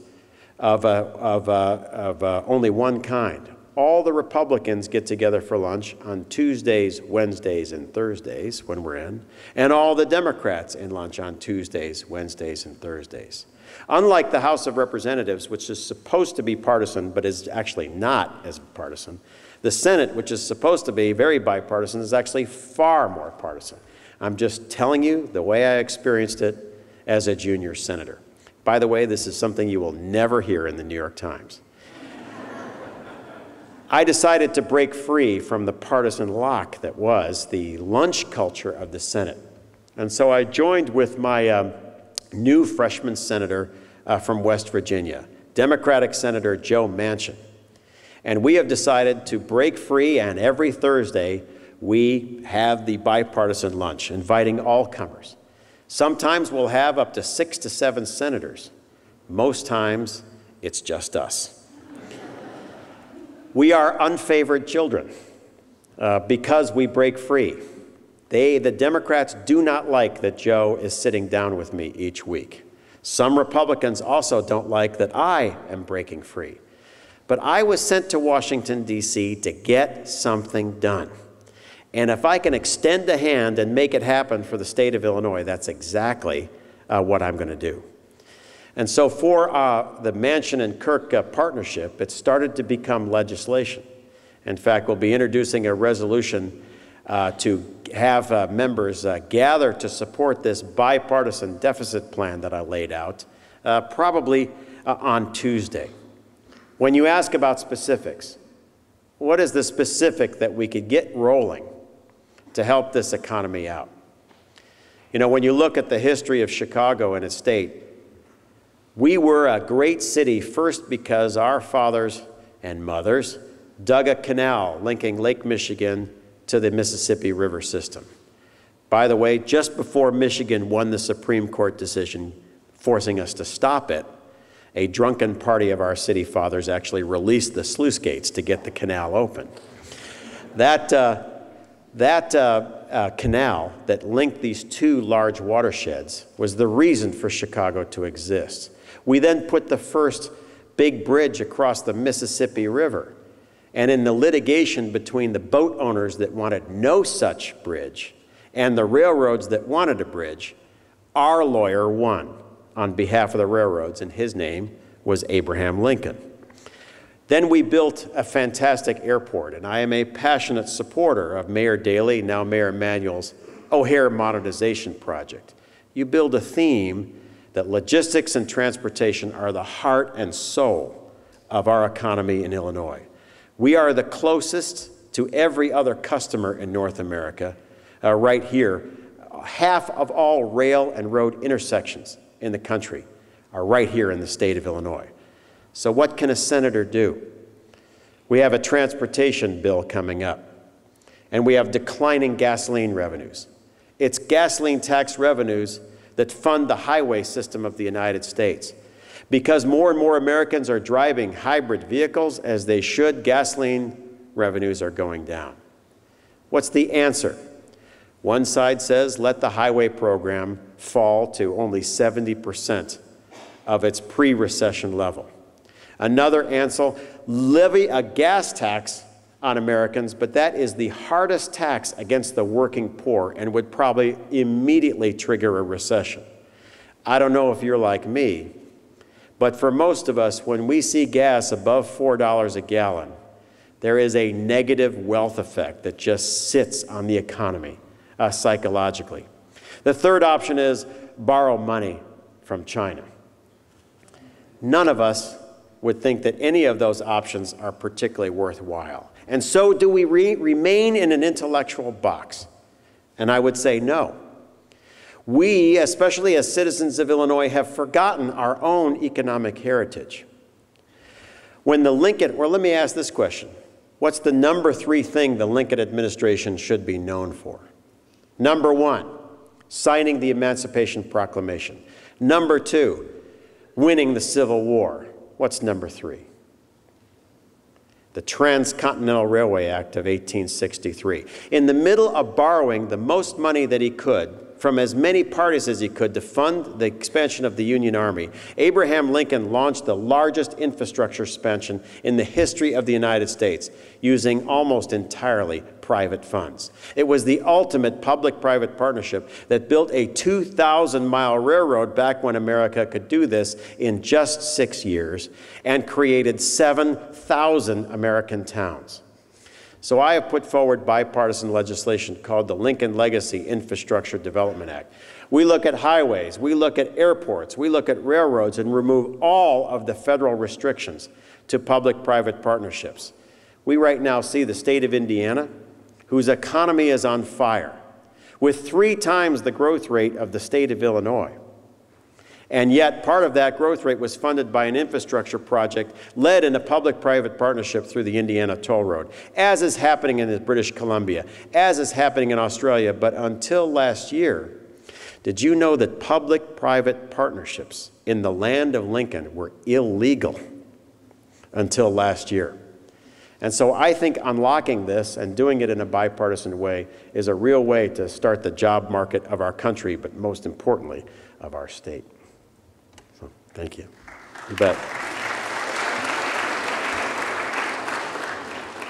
of only one kind. All the Republicans get together for lunch on Tuesdays, Wednesdays, and Thursdays when we're in, and all the Democrats in lunch on Tuesdays, Wednesdays, and Thursdays. Unlike the House of Representatives, which is supposed to be partisan but is actually not as partisan, the Senate, which is supposed to be very bipartisan, is actually far more partisan. I'm just telling you the way I experienced it as a junior senator. By the way, this is something you will never hear in the New York Times. I decided to break free from the partisan lock that was the lunch culture of the Senate. And so I joined with my new freshman senator from West Virginia, Democratic Senator Joe Manchin. And we have decided to break free, and every Thursday we have the bipartisan lunch, inviting all comers. Sometimes we'll have up to 6 to 7 senators. Most times, it's just us. We are unfavored children because we break free. The Democrats, do not like that Joe is sitting down with me each week. Some Republicans also don't like that I am breaking free. But I was sent to Washington, D.C. to get something done. And if I can extend a hand and make it happen for the state of Illinois, that's exactly what I'm going to do. And so for the Manchin and Kirk partnership, it started to become legislation. In fact, we'll be introducing a resolution to have members gather to support this bipartisan deficit plan that I laid out, probably on Tuesday. When you ask about specifics, what is the specific that we could get rolling to help this economy out? You know, when you look at the history of Chicago and its state, we were a great city first because our fathers and mothers dug a canal linking Lake Michigan to the Mississippi River system. By the way, just before Michigan won the Supreme Court decision forcing us to stop it, a drunken party of our city fathers actually released the sluice gates to get the canal open. That canal that linked these two large watersheds was the reason for Chicago to exist. We then put the first big bridge across the Mississippi River. And in the litigation between the boat owners that wanted no such bridge and the railroads that wanted a bridge, our lawyer won on behalf of the railroads, and his name was Abraham Lincoln. Then we built a fantastic airport, and I am a passionate supporter of Mayor Daley, now Mayor Emanuel's O'Hare Modernization Project. You build a theme that logistics and transportation are the heart and soul of our economy in Illinois. We are the closest to every other customer in North America right here. Half of all rail and road intersections in the country are right here in the state of Illinois. So what can a senator do? We have a transportation bill coming up, and we have declining gasoline revenues. It's gasoline tax revenues that fund the highway system of the United States. Because more and more Americans are driving hybrid vehicles, as they should, gasoline revenues are going down. What's the answer? One side says, let the highway program fall to only 70% of its pre-recession level. Another answer, levy a gas tax on Americans, but that is the hardest tax against the working poor and would probably immediately trigger a recession. I don't know if you're like me, but for most of us, when we see gas above $4 a gallon, there is a negative wealth effect that just sits on the economy psychologically. The third option is borrow money from China. None of us would think that any of those options are particularly worthwhile. And so do we remain in an intellectual box? And I would say no. We, especially as citizens of Illinois, have forgotten our own economic heritage. When the Lincoln, well, let me ask this question. What's the number 3 thing the Lincoln administration should be known for? Number 1, signing the Emancipation Proclamation. Number 2, winning the Civil War. What's number 3? The Transcontinental Railway Act of 1863. In the middle of borrowing the most money that he could from as many parties as he could to fund the expansion of the Union Army, Abraham Lincoln launched the largest infrastructure expansion in the history of the United States, using almost entirely private funds. It was the ultimate public-private partnership that built a 2,000-mile railroad back when America could do this in just 6 years and created 7,000 American towns. So I have put forward bipartisan legislation called the Lincoln Legacy Infrastructure Development Act. We look at highways, we look at airports, we look at railroads, and remove all of the federal restrictions to public-private partnerships. We right now see the state of Indiana, whose economy is on fire, with 3 times the growth rate of the state of Illinois. And yet, part of that growth rate was funded by an infrastructure project led in a public-private partnership through the Indiana Toll Road, as is happening in British Columbia, as is happening in Australia. But until last year, Did you know that public-private partnerships in the land of Lincoln were illegal until last year? And so I think unlocking this and doing it in a bipartisan way is a real way to start the job market of our country, but most importantly, of our state. So, thank you. You bet.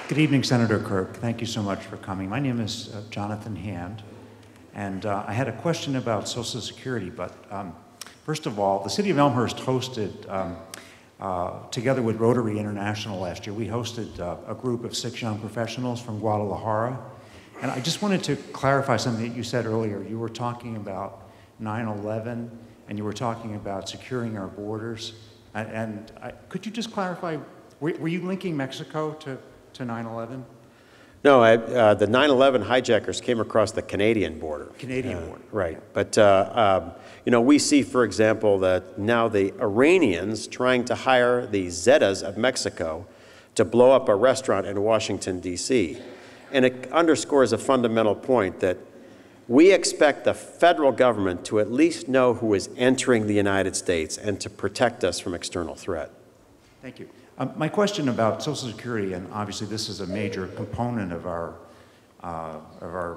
Good evening, Senator Kirk. Thank you so much for coming. My name is Jonathan Hand, and I had a question about Social Security, but first of all, the city of Elmhurst hosted, together with Rotary International last year, we hosted a group of 6 young professionals from Guadalajara, and I just wanted to clarify something that you said earlier. You were talking about 9/11, and you were talking about securing our borders, and could you just clarify, were you linking Mexico to 9/11? No, the 9/11 hijackers came across the Canadian border. Canadian border. Right. But, you know, we see, for example, that now the Iranians trying to hire the Zetas of Mexico to blow up a restaurant in Washington, D.C. And it underscores a fundamental point that we expect the federal government to at least know who is entering the United States and to protect us from external threat. Thank you. My question about Social Security, and obviously this is a major component of our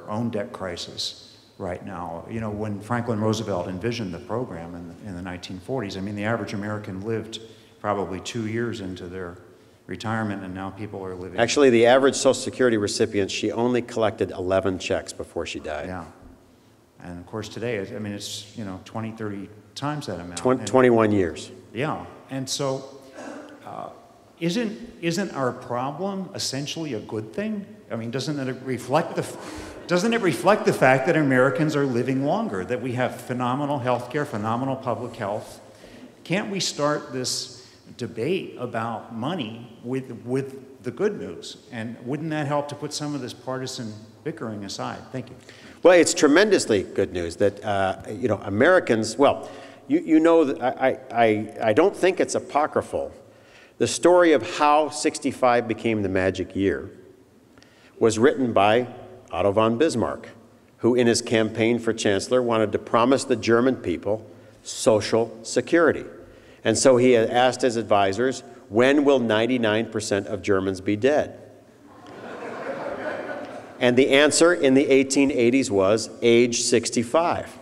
own debt crisis right now. You know, when Franklin Roosevelt envisioned the program in the 1940s, I mean, the average American lived probably 2 years into their retirement, and now people are living... Actually, the average Social Security recipient, she only collected 11 checks before she died. Yeah. And of course today, I mean, it's, you know, 20, 30 times that amount. 21 years. Yeah. And so... Isn't our problem essentially a good thing? I mean, doesn't it reflect the fact that Americans are living longer, that we have phenomenal health care, phenomenal public health? Can't we start this debate about money with the good news? And wouldn't that help to put some of this partisan bickering aside? Thank you. Well, it's tremendously good news that, you know, Americans, well, you know, that I don't think it's apocryphal. The story of how 65 became the magic year was written by Otto von Bismarck, who in his campaign for chancellor wanted to promise the German people Social Security. And so he had asked his advisors, when will 99% of Germans be dead? And the answer in the 1880s was age 65.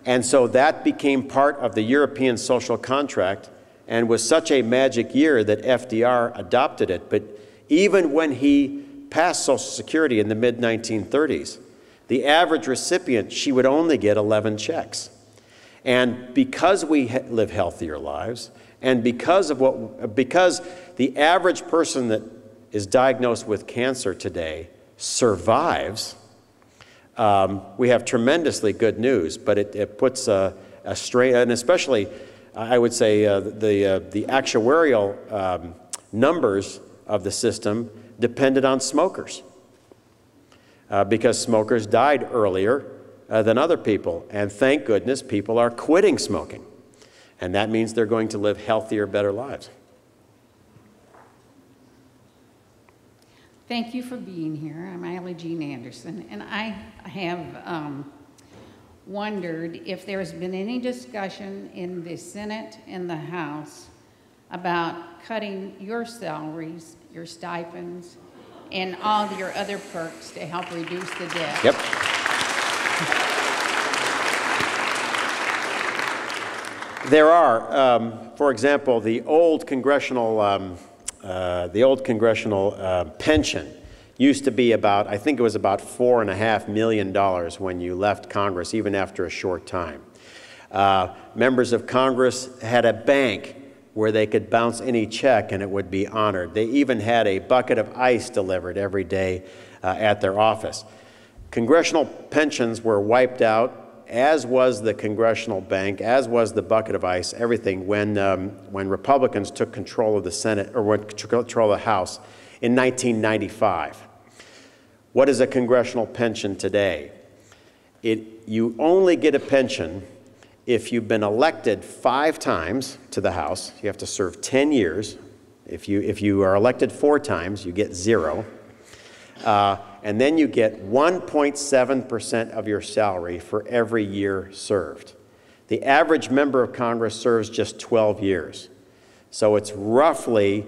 And so that became part of the European social contract and was such a magic year that FDR adopted it. But even when he passed Social Security in the mid-1930s, the average recipient, she would only get 11 checks. And because we live healthier lives, and because the average person that is diagnosed with cancer today survives, we have tremendously good news, but it puts a strain, and especially I would say the actuarial numbers of the system depended on smokers because smokers died earlier than other people. And thank goodness people are quitting smoking. And that means they're going to live healthier, better lives. Thank you for being here. I'm Allie Jean Anderson, and I have wondered if there's been any discussion in the Senate and the House about cutting your salaries, your stipends, and all your other perks to help reduce the debt. Yep. There are, for example, the old congressional pension used to be about, I think it was about $4.5 million when you left Congress, even after a short time. Members of Congress had a bank where they could bounce any check and it would be honored. They even had a bucket of ice delivered every day at their office. Congressional pensions were wiped out, as was the congressional bank, as was the bucket of ice, everything, when Republicans took control of the Senate, or took control of the House in 1995. What is a congressional pension today? You only get a pension if you've been elected 5 times to the House. You have to serve 10 years. If you are elected 4 times, you get 0. and then you get 1.7% of your salary for every year served. The average member of Congress serves just 12 years. So it's roughly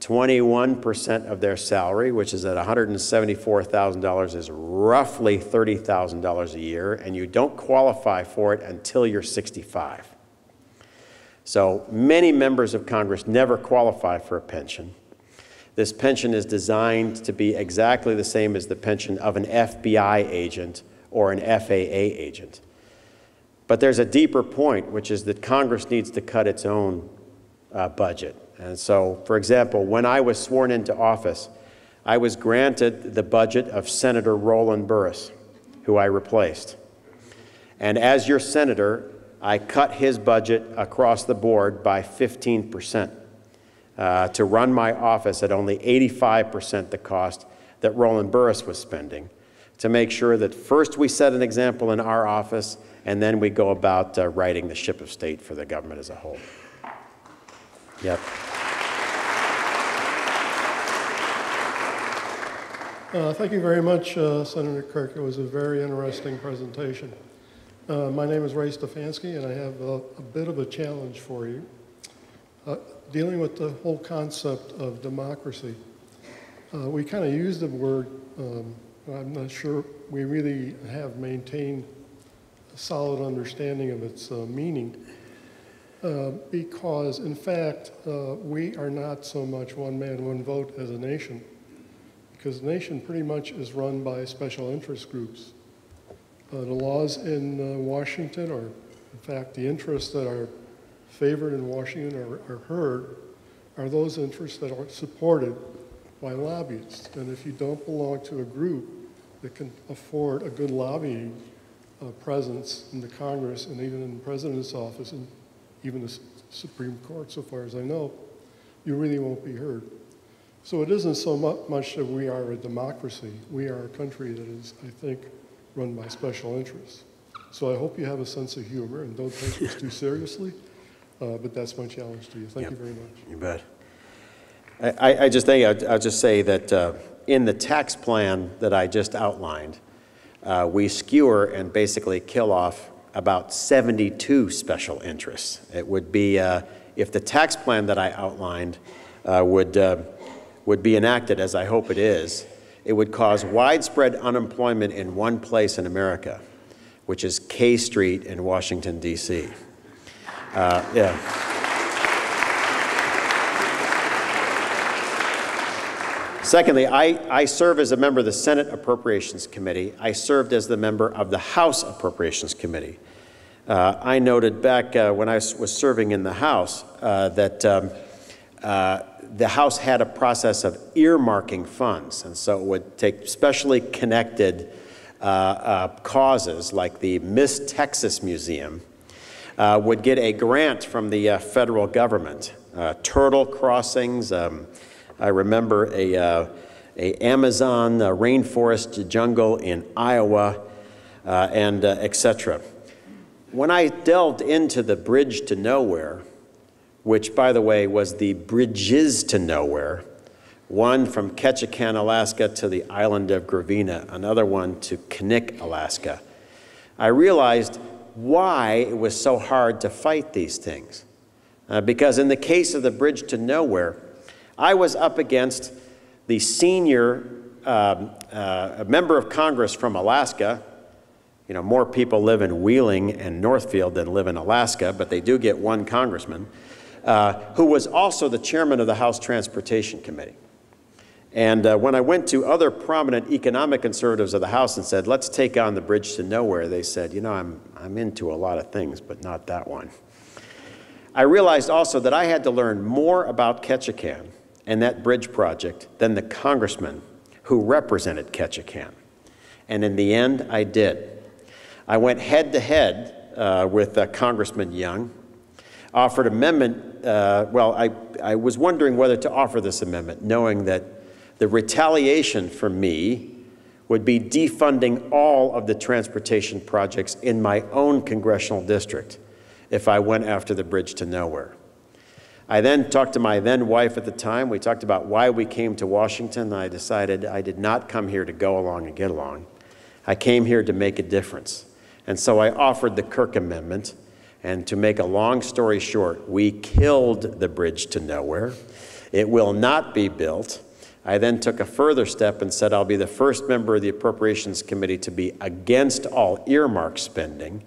21% of their salary, which is at $174,000, is roughly $30,000 a year, and you don't qualify for it until you're 65. So many members of Congress never qualify for a pension. This pension is designed to be exactly the same as the pension of an FBI agent or an FAA agent. But there's a deeper point, which is that Congress needs to cut its own budget. And so, for example, when I was sworn into office, I was granted the budget of Senator Roland Burris, who I replaced. And as your senator, I cut his budget across the board by 15% to run my office at only 85% the cost that Roland Burris was spending, to make sure that first we set an example in our office, and then we go about righting the ship of state for the government as a whole. Yep. Thank you very much, Senator Kirk. It was a very interesting presentation. My name is Ray Stefanski, and I have a bit of a challenge for you. Dealing with the whole concept of democracy, we kind of use the word, I'm not sure we really have maintained a solid understanding of its meaning, because in fact, we are not so much one man, one vote as a nation, because the nation pretty much is run by special interest groups. The laws in Washington, or in fact the interests that are favored in Washington or heard, are those interests that are supported by lobbyists. And if you don't belong to a group that can afford a good lobbying presence in the Congress and even in the President's office and even the Supreme Court, so far as I know, you really won't be heard. So it isn't so much that we are a democracy. We are a country that is, I think, run by special interests. So I hope you have a sense of humor and don't take this too seriously, but that's my challenge to you. Thank you very much. You bet. I just think I'll just say that in the tax plan that I just outlined, we skewer and basically kill off about 72 special interests. It would be, if the tax plan that I outlined would be enacted, as I hope it is, it would cause widespread unemployment in one place in America, which is K Street in Washington, D.C. Yeah. Secondly, I serve as a member of the Senate Appropriations Committee. I served as the member of the House Appropriations Committee. I noted back when I was serving in the House that the House had a process of earmarking funds, and so it would take specially connected causes like the Miss Texas Museum would get a grant from the federal government. Turtle crossings, I remember a Amazon rainforest jungle in Iowa, and etc. When I delved into the Bridge to Nowhere, which, by the way, was the Bridges to Nowhere, one from Ketchikan, Alaska to the island of Gravina, another one to Knik, Alaska, I realized why it was so hard to fight these things. Because in the case of the Bridge to Nowhere, I was up against the senior member of Congress from Alaska. You know, more people live in Wheeling and Northfield than live in Alaska, but they do get one congressman, who was also the chairman of the House Transportation Committee. And when I went to other prominent economic conservatives of the House and said, let's take on the Bridge to Nowhere, they said, you know, I'm into a lot of things, but not that one. I realized also that I had to learn more about Ketchikan and that bridge project than the congressman who represented Ketchikan. And in the end, I did. I went head-to-head with Congressman Young, offered amendment, I was wondering whether to offer this amendment, knowing that the retaliation for me would be defunding all of the transportation projects in my own congressional district if I went after the Bridge to Nowhere. I then talked to my then wife at the time. We talked about why we came to Washington, and I decided I did not come here to go along and get along. I came here to make a difference. And so I offered the Kirk Amendment, and to make a long story short, we killed the bridge to nowhere. It will not be built. I then took a further step and said I'll be the first member of the Appropriations Committee to be against all earmark spending.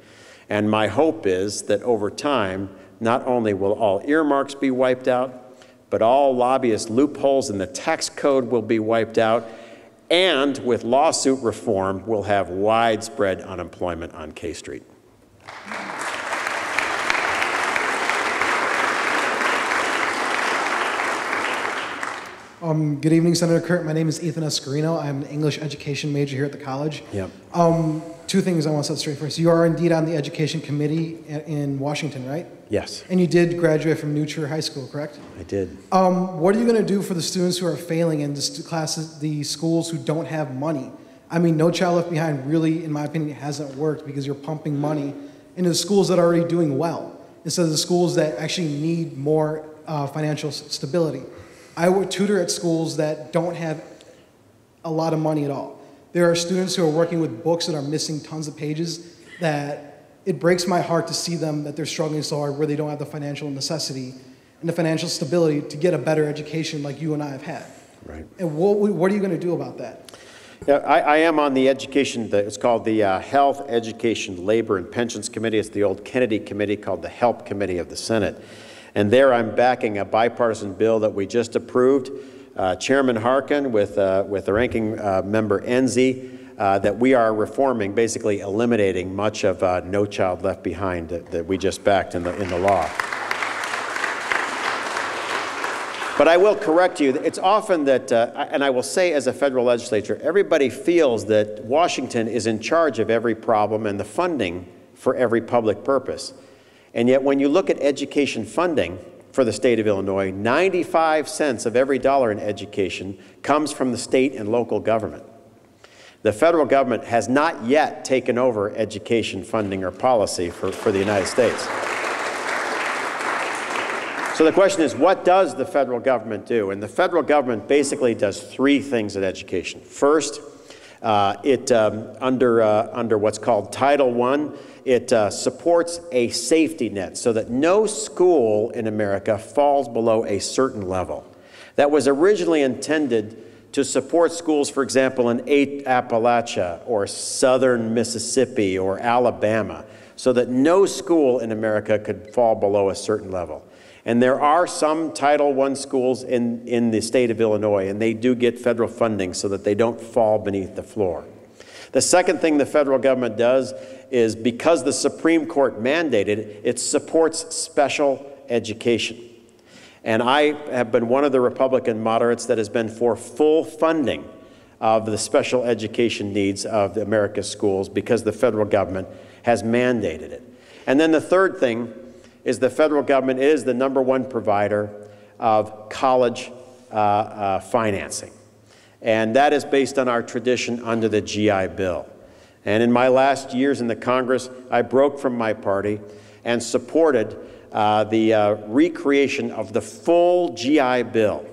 And my hope is that over time, not only will all earmarks be wiped out, but all lobbyist loopholes in the tax code will be wiped out, and with lawsuit reform, we'll have widespread unemployment on K Street. Good evening, Senator Kirk. My name is Ethan Escarino. I'm an English education major here at the college. Yep. Two things I want to set straight first. You are indeed on the Education Committee in Washington, right? Yes. And you did graduate from New Trier High School, correct? I did. What are you going to do for the students who are failing in the schools who don't have money? I mean, No Child Left Behind really, in my opinion, hasn't worked because you're pumping money into the schools that are already doing well instead of the schools that actually need more financial stability. I would tutor at schools that don't have a lot of money at all. There are students who are working with books that are missing tons of pages that it breaks my heart to see them that they're struggling so hard where they don't have the financial necessity and the financial stability to get a better education like you and I have had. Right. And what are you going to do about that? Yeah, I am on the education, it's called the Health, Education, Labor, and Pensions Committee. It's the old Kennedy Committee called the HELP Committee of the Senate. And there I'm backing a bipartisan bill that we just approved. Chairman Harkin with the ranking member Enzi, that we are reforming, basically eliminating much of No Child Left Behind that we just backed in the law. But I will correct you. It's often that, and I will say as a federal legislature, everybody feels that Washington is in charge of every problem and the funding for every public purpose. And yet when you look at education funding for the state of Illinois, 95 cents of every dollar in education comes from the state and local government. The federal government has not yet taken over education funding or policy for the United States. So the question is, what does the federal government do? And the federal government basically does three things in education. First, under what's called Title I, it supports a safety net so that no school in America falls below a certain level. That was originally intended to support schools, for example, in Appalachia or southern Mississippi or Alabama, so that no school in America could fall below a certain level. And there are some Title I schools in the state of Illinois, and they do get federal funding so that they don't fall beneath the floor. The second thing the federal government does is, because the Supreme Court mandated, it supports special education. And I have been one of the Republican moderates that has been for full funding of the special education needs of America's schools because the federal government has mandated it. And then the third thing is the federal government is the #1 provider of college financing. And that is based on our tradition under the GI Bill. And in my last years in the Congress, I broke from my party and supported the recreation of the full GI Bill.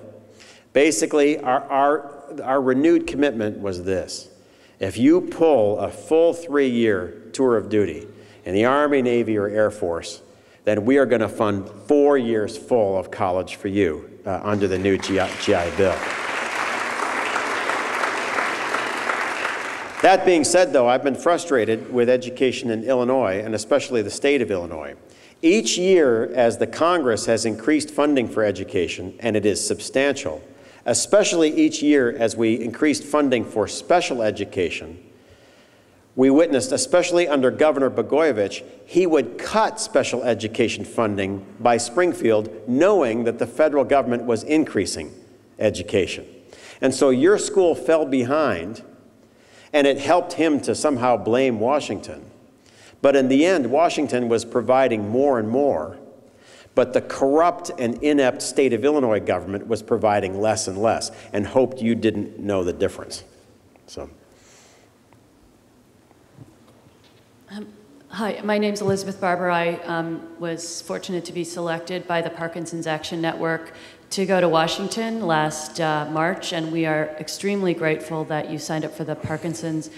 Basically, our renewed commitment was this. If you pull a full 3-year tour of duty in the Army, Navy, or Air Force, then we are going to fund 4 years full of college for you under the new GI Bill. That being said, though, I've been frustrated with education in Illinois, and especially the state of Illinois. Each year, as the Congress has increased funding for education, and it is substantial, especially each year as we increased funding for special education, we witnessed, especially under Governor Blagojevich, he would cut special education funding by Springfield, knowing that the federal government was increasing education. And so your school fell behind, and it helped him to somehow blame Washington. But in the end, Washington was providing more and more, but the corrupt and inept state of Illinois government was providing less and less, and hoped you didn't know the difference. So. Hi, my name's Elizabeth Barber. I was fortunate to be selected by the Parkinson's Action Network to go to Washington last March, and we are extremely grateful that you signed up for the Parkinson's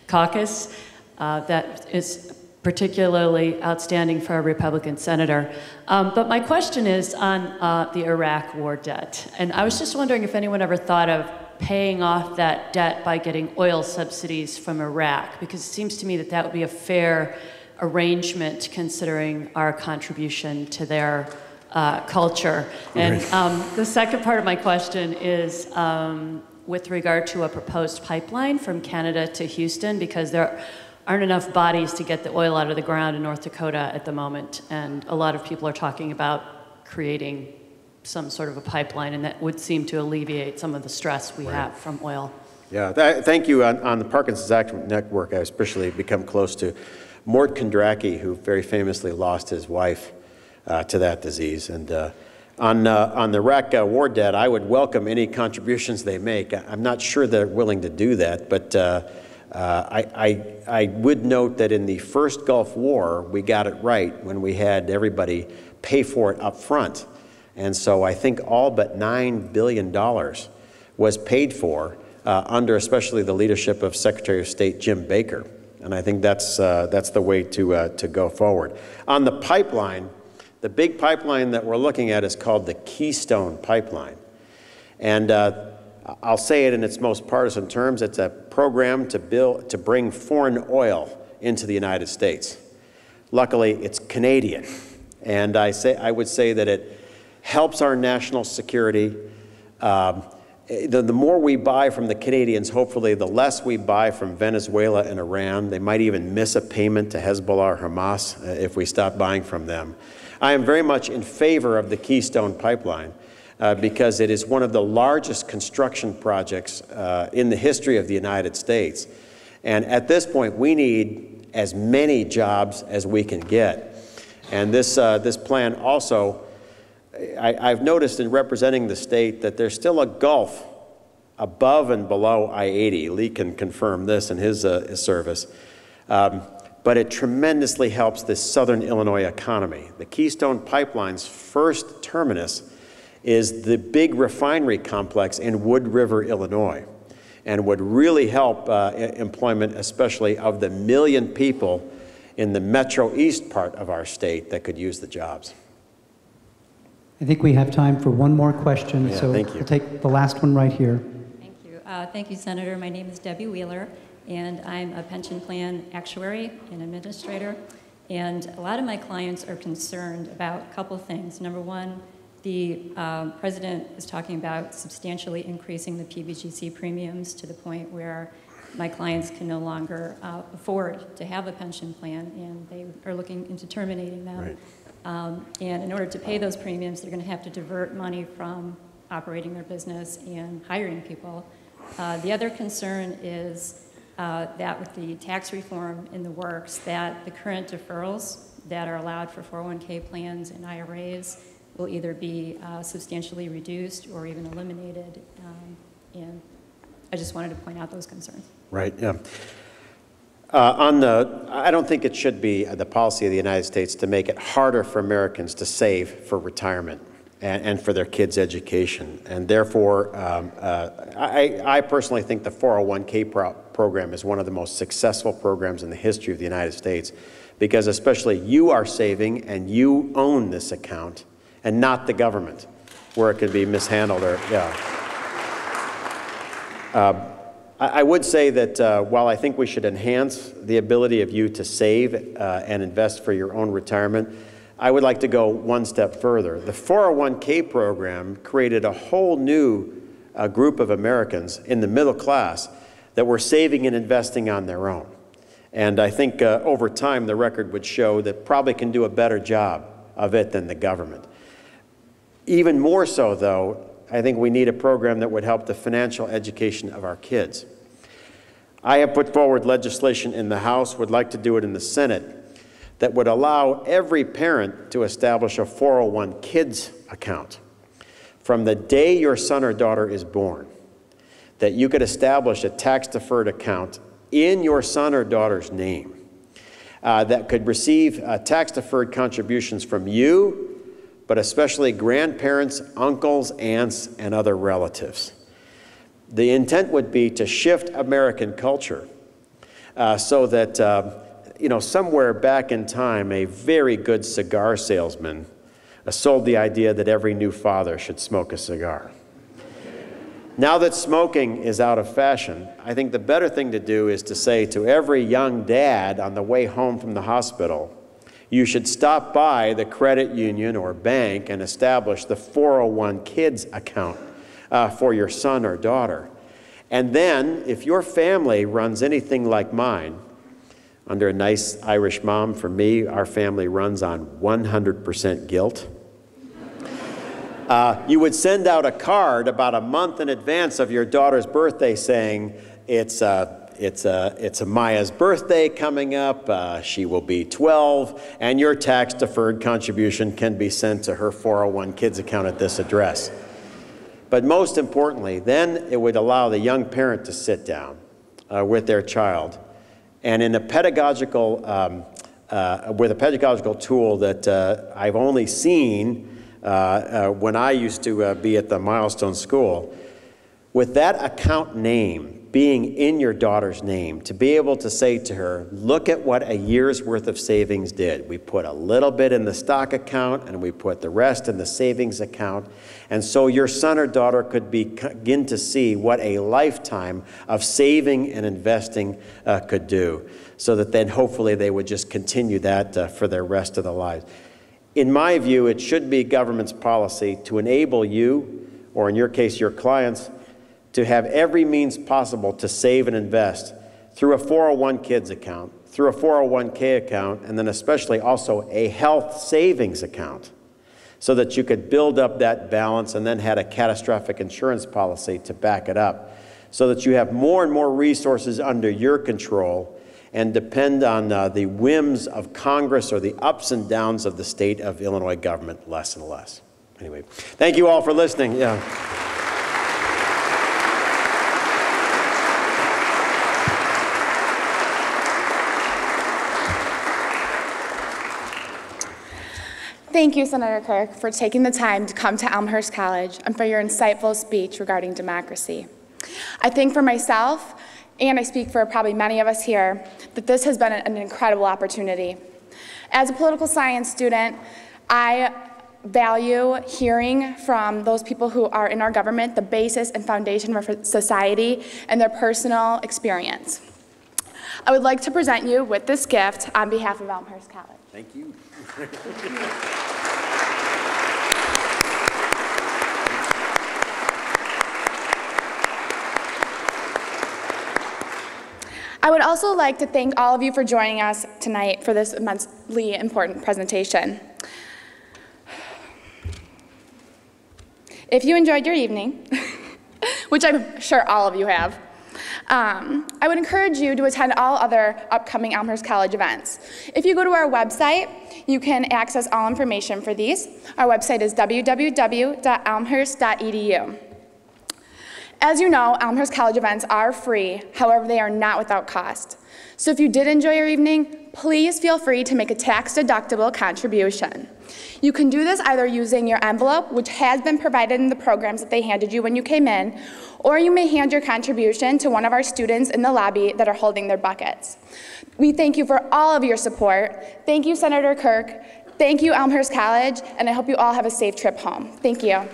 caucus. That is particularly outstanding for a Republican senator. But my question is on the Iraq war debt. And I was just wondering if anyone ever thought of paying off that debt by getting oil subsidies from Iraq, because it seems to me that that would be a fair arrangement considering our contribution to their culture. And the second part of my question is with regard to a proposed pipeline from Canada to Houston, because there aren't enough bodies to get the oil out of the ground in North Dakota at the moment, and a lot of people are talking about creating some sort of a pipeline, and that would seem to alleviate some of the stress we have from oil. Yeah, thank you. On the Parkinson's Action Network, I especially become close to Mort Kondracki, who very famously lost his wife to that disease. And on the Iraq war debt, I would welcome any contributions they make. I'm not sure they're willing to do that, but I would note that in the first Gulf War, we got it right when we had everybody pay for it up front. And so I think all but $9 billion was paid for under especially the leadership of Secretary of State Jim Baker. And I think that's the way to go forward. On the pipeline, the big pipeline that we're looking at is called the Keystone Pipeline. And I'll say it in its most partisan terms. It's a program to bring foreign oil into the United States. Luckily, it's Canadian. And I would say that it helps our national security. The more we buy from the Canadians, hopefully, the less we buy from Venezuela and Iran. They might even miss a payment to Hezbollah or Hamas if we stop buying from them. I am very much in favor of the Keystone Pipeline because it is one of the largest construction projects in the history of the United States. And at this point, we need as many jobs as we can get. And this plan also, I've noticed in representing the state that there's still a gulf above and below I-80. Lee can confirm this in his service. But it tremendously helps the southern Illinois economy. The Keystone Pipeline's first terminus is the big refinery complex in Wood River, Illinois, and would really help employment, especially of the 1 million people in the metro east part of our state that could use the jobs. I think we have time for one more question, so thank you. We'll take the last one right here. Thank you. Thank you, Senator. My name is Debbie Wheeler, and I'm a pension plan actuary and administrator. And a lot of my clients are concerned about a couple things. Number one, the president is talking about substantially increasing the PBGC premiums to the point where my clients can no longer afford to have a pension plan, and they are looking into terminating them. Right. And in order to pay those premiums, they're going to have to divert money from operating their business and hiring people. The other concern is that with the tax reform in the works, that the current deferrals that are allowed for 401k plans and IRAs will either be substantially reduced or even eliminated. And I just wanted to point out those concerns. Right, yeah. I don't think it should be the policy of the United States to make it harder for Americans to save for retirement and for their kids' education. And therefore, I personally think the 401k program is one of the most successful programs in the history of the United States, because especially you are saving and you own this account and not the government, where it could be mishandled or, I would say that while I think we should enhance the ability of you to save and invest for your own retirement, I would like to go one step further. The 401k program created a whole new group of Americans in the middle class that were saving and investing on their own. And I think over time the record would show that probably can do a better job of it than the government. Even more so, though, I think we need a program that would help the financial education of our kids. I have put forward legislation in the House, would like to do it in the Senate, that would allow every parent to establish a 401 kids account from the day your son or daughter is born, that you could establish a tax-deferred account in your son or daughter's name. that could receive tax-deferred contributions from you, but especially grandparents, uncles, aunts, and other relatives. The intent would be to shift American culture so that, somewhere back in time, a very good cigar salesman sold the idea that every new father should smoke a cigar. Now that smoking is out of fashion, I think the better thing to do is to say to every young dad on the way home from the hospital, you should stop by the credit union or bank and establish the 401 kids account for your son or daughter. And then, if your family runs anything like mine, under a nice Irish mom, for me, our family runs on 100% guilt. You would send out a card about a month in advance of your daughter's birthday saying, it's Maya's birthday coming up, she will be 12, and your tax-deferred contribution can be sent to her 401 kids account at this address. But most importantly, then it would allow the young parent to sit down with their child, and in a pedagogical, with a pedagogical tool that I've only seen when I used to be at the Milestone School, with that account name being in your daughter's name, to be able to say to her, look at what a year's worth of savings did. We put a little bit in the stock account and we put the rest in the savings account. And so your son or daughter could begin to see what a lifetime of saving and investing could do, so that then hopefully they would just continue that for their rest of their lives. In my view, it should be government's policy to enable you, or in your case, your clients, to have every means possible to save and invest through a 401 kids account, through a 401k account, and then especially also a health savings account, so that you could build up that balance and then had a catastrophic insurance policy to back it up, so that you have more and more resources under your control and depend on the whims of Congress or the ups and downs of the state of Illinois government less and less. Anyway, thank you all for listening. Yeah. Thank you, Senator Kirk, for taking the time to come to Elmhurst College and for your insightful speech regarding democracy. I think for myself, and I speak for probably many of us here, that this has been an incredible opportunity. As a political science student, I value hearing from those people who are in our government the basis and foundation of our society and their personal experience. I would like to present you with this gift on behalf of Elmhurst College. Thank you. I would also like to thank all of you for joining us tonight for this immensely important presentation. If you enjoyed your evening, which I'm sure all of you have, I would encourage you to attend all other upcoming Elmhurst College events. If you go to our website, you can access all information for these. Our website is www.elmhurst.edu. As you know, Elmhurst College events are free, however, they are not without cost. So if you did enjoy your evening, please feel free to make a tax-deductible contribution. You can do this either using your envelope, which has been provided in the programs that they handed you when you came in, or you may hand your contribution to one of our students in the lobby that are holding their buckets. We thank you for all of your support. Thank you, Senator Kirk. Thank you, Elmhurst College, and I hope you all have a safe trip home. Thank you.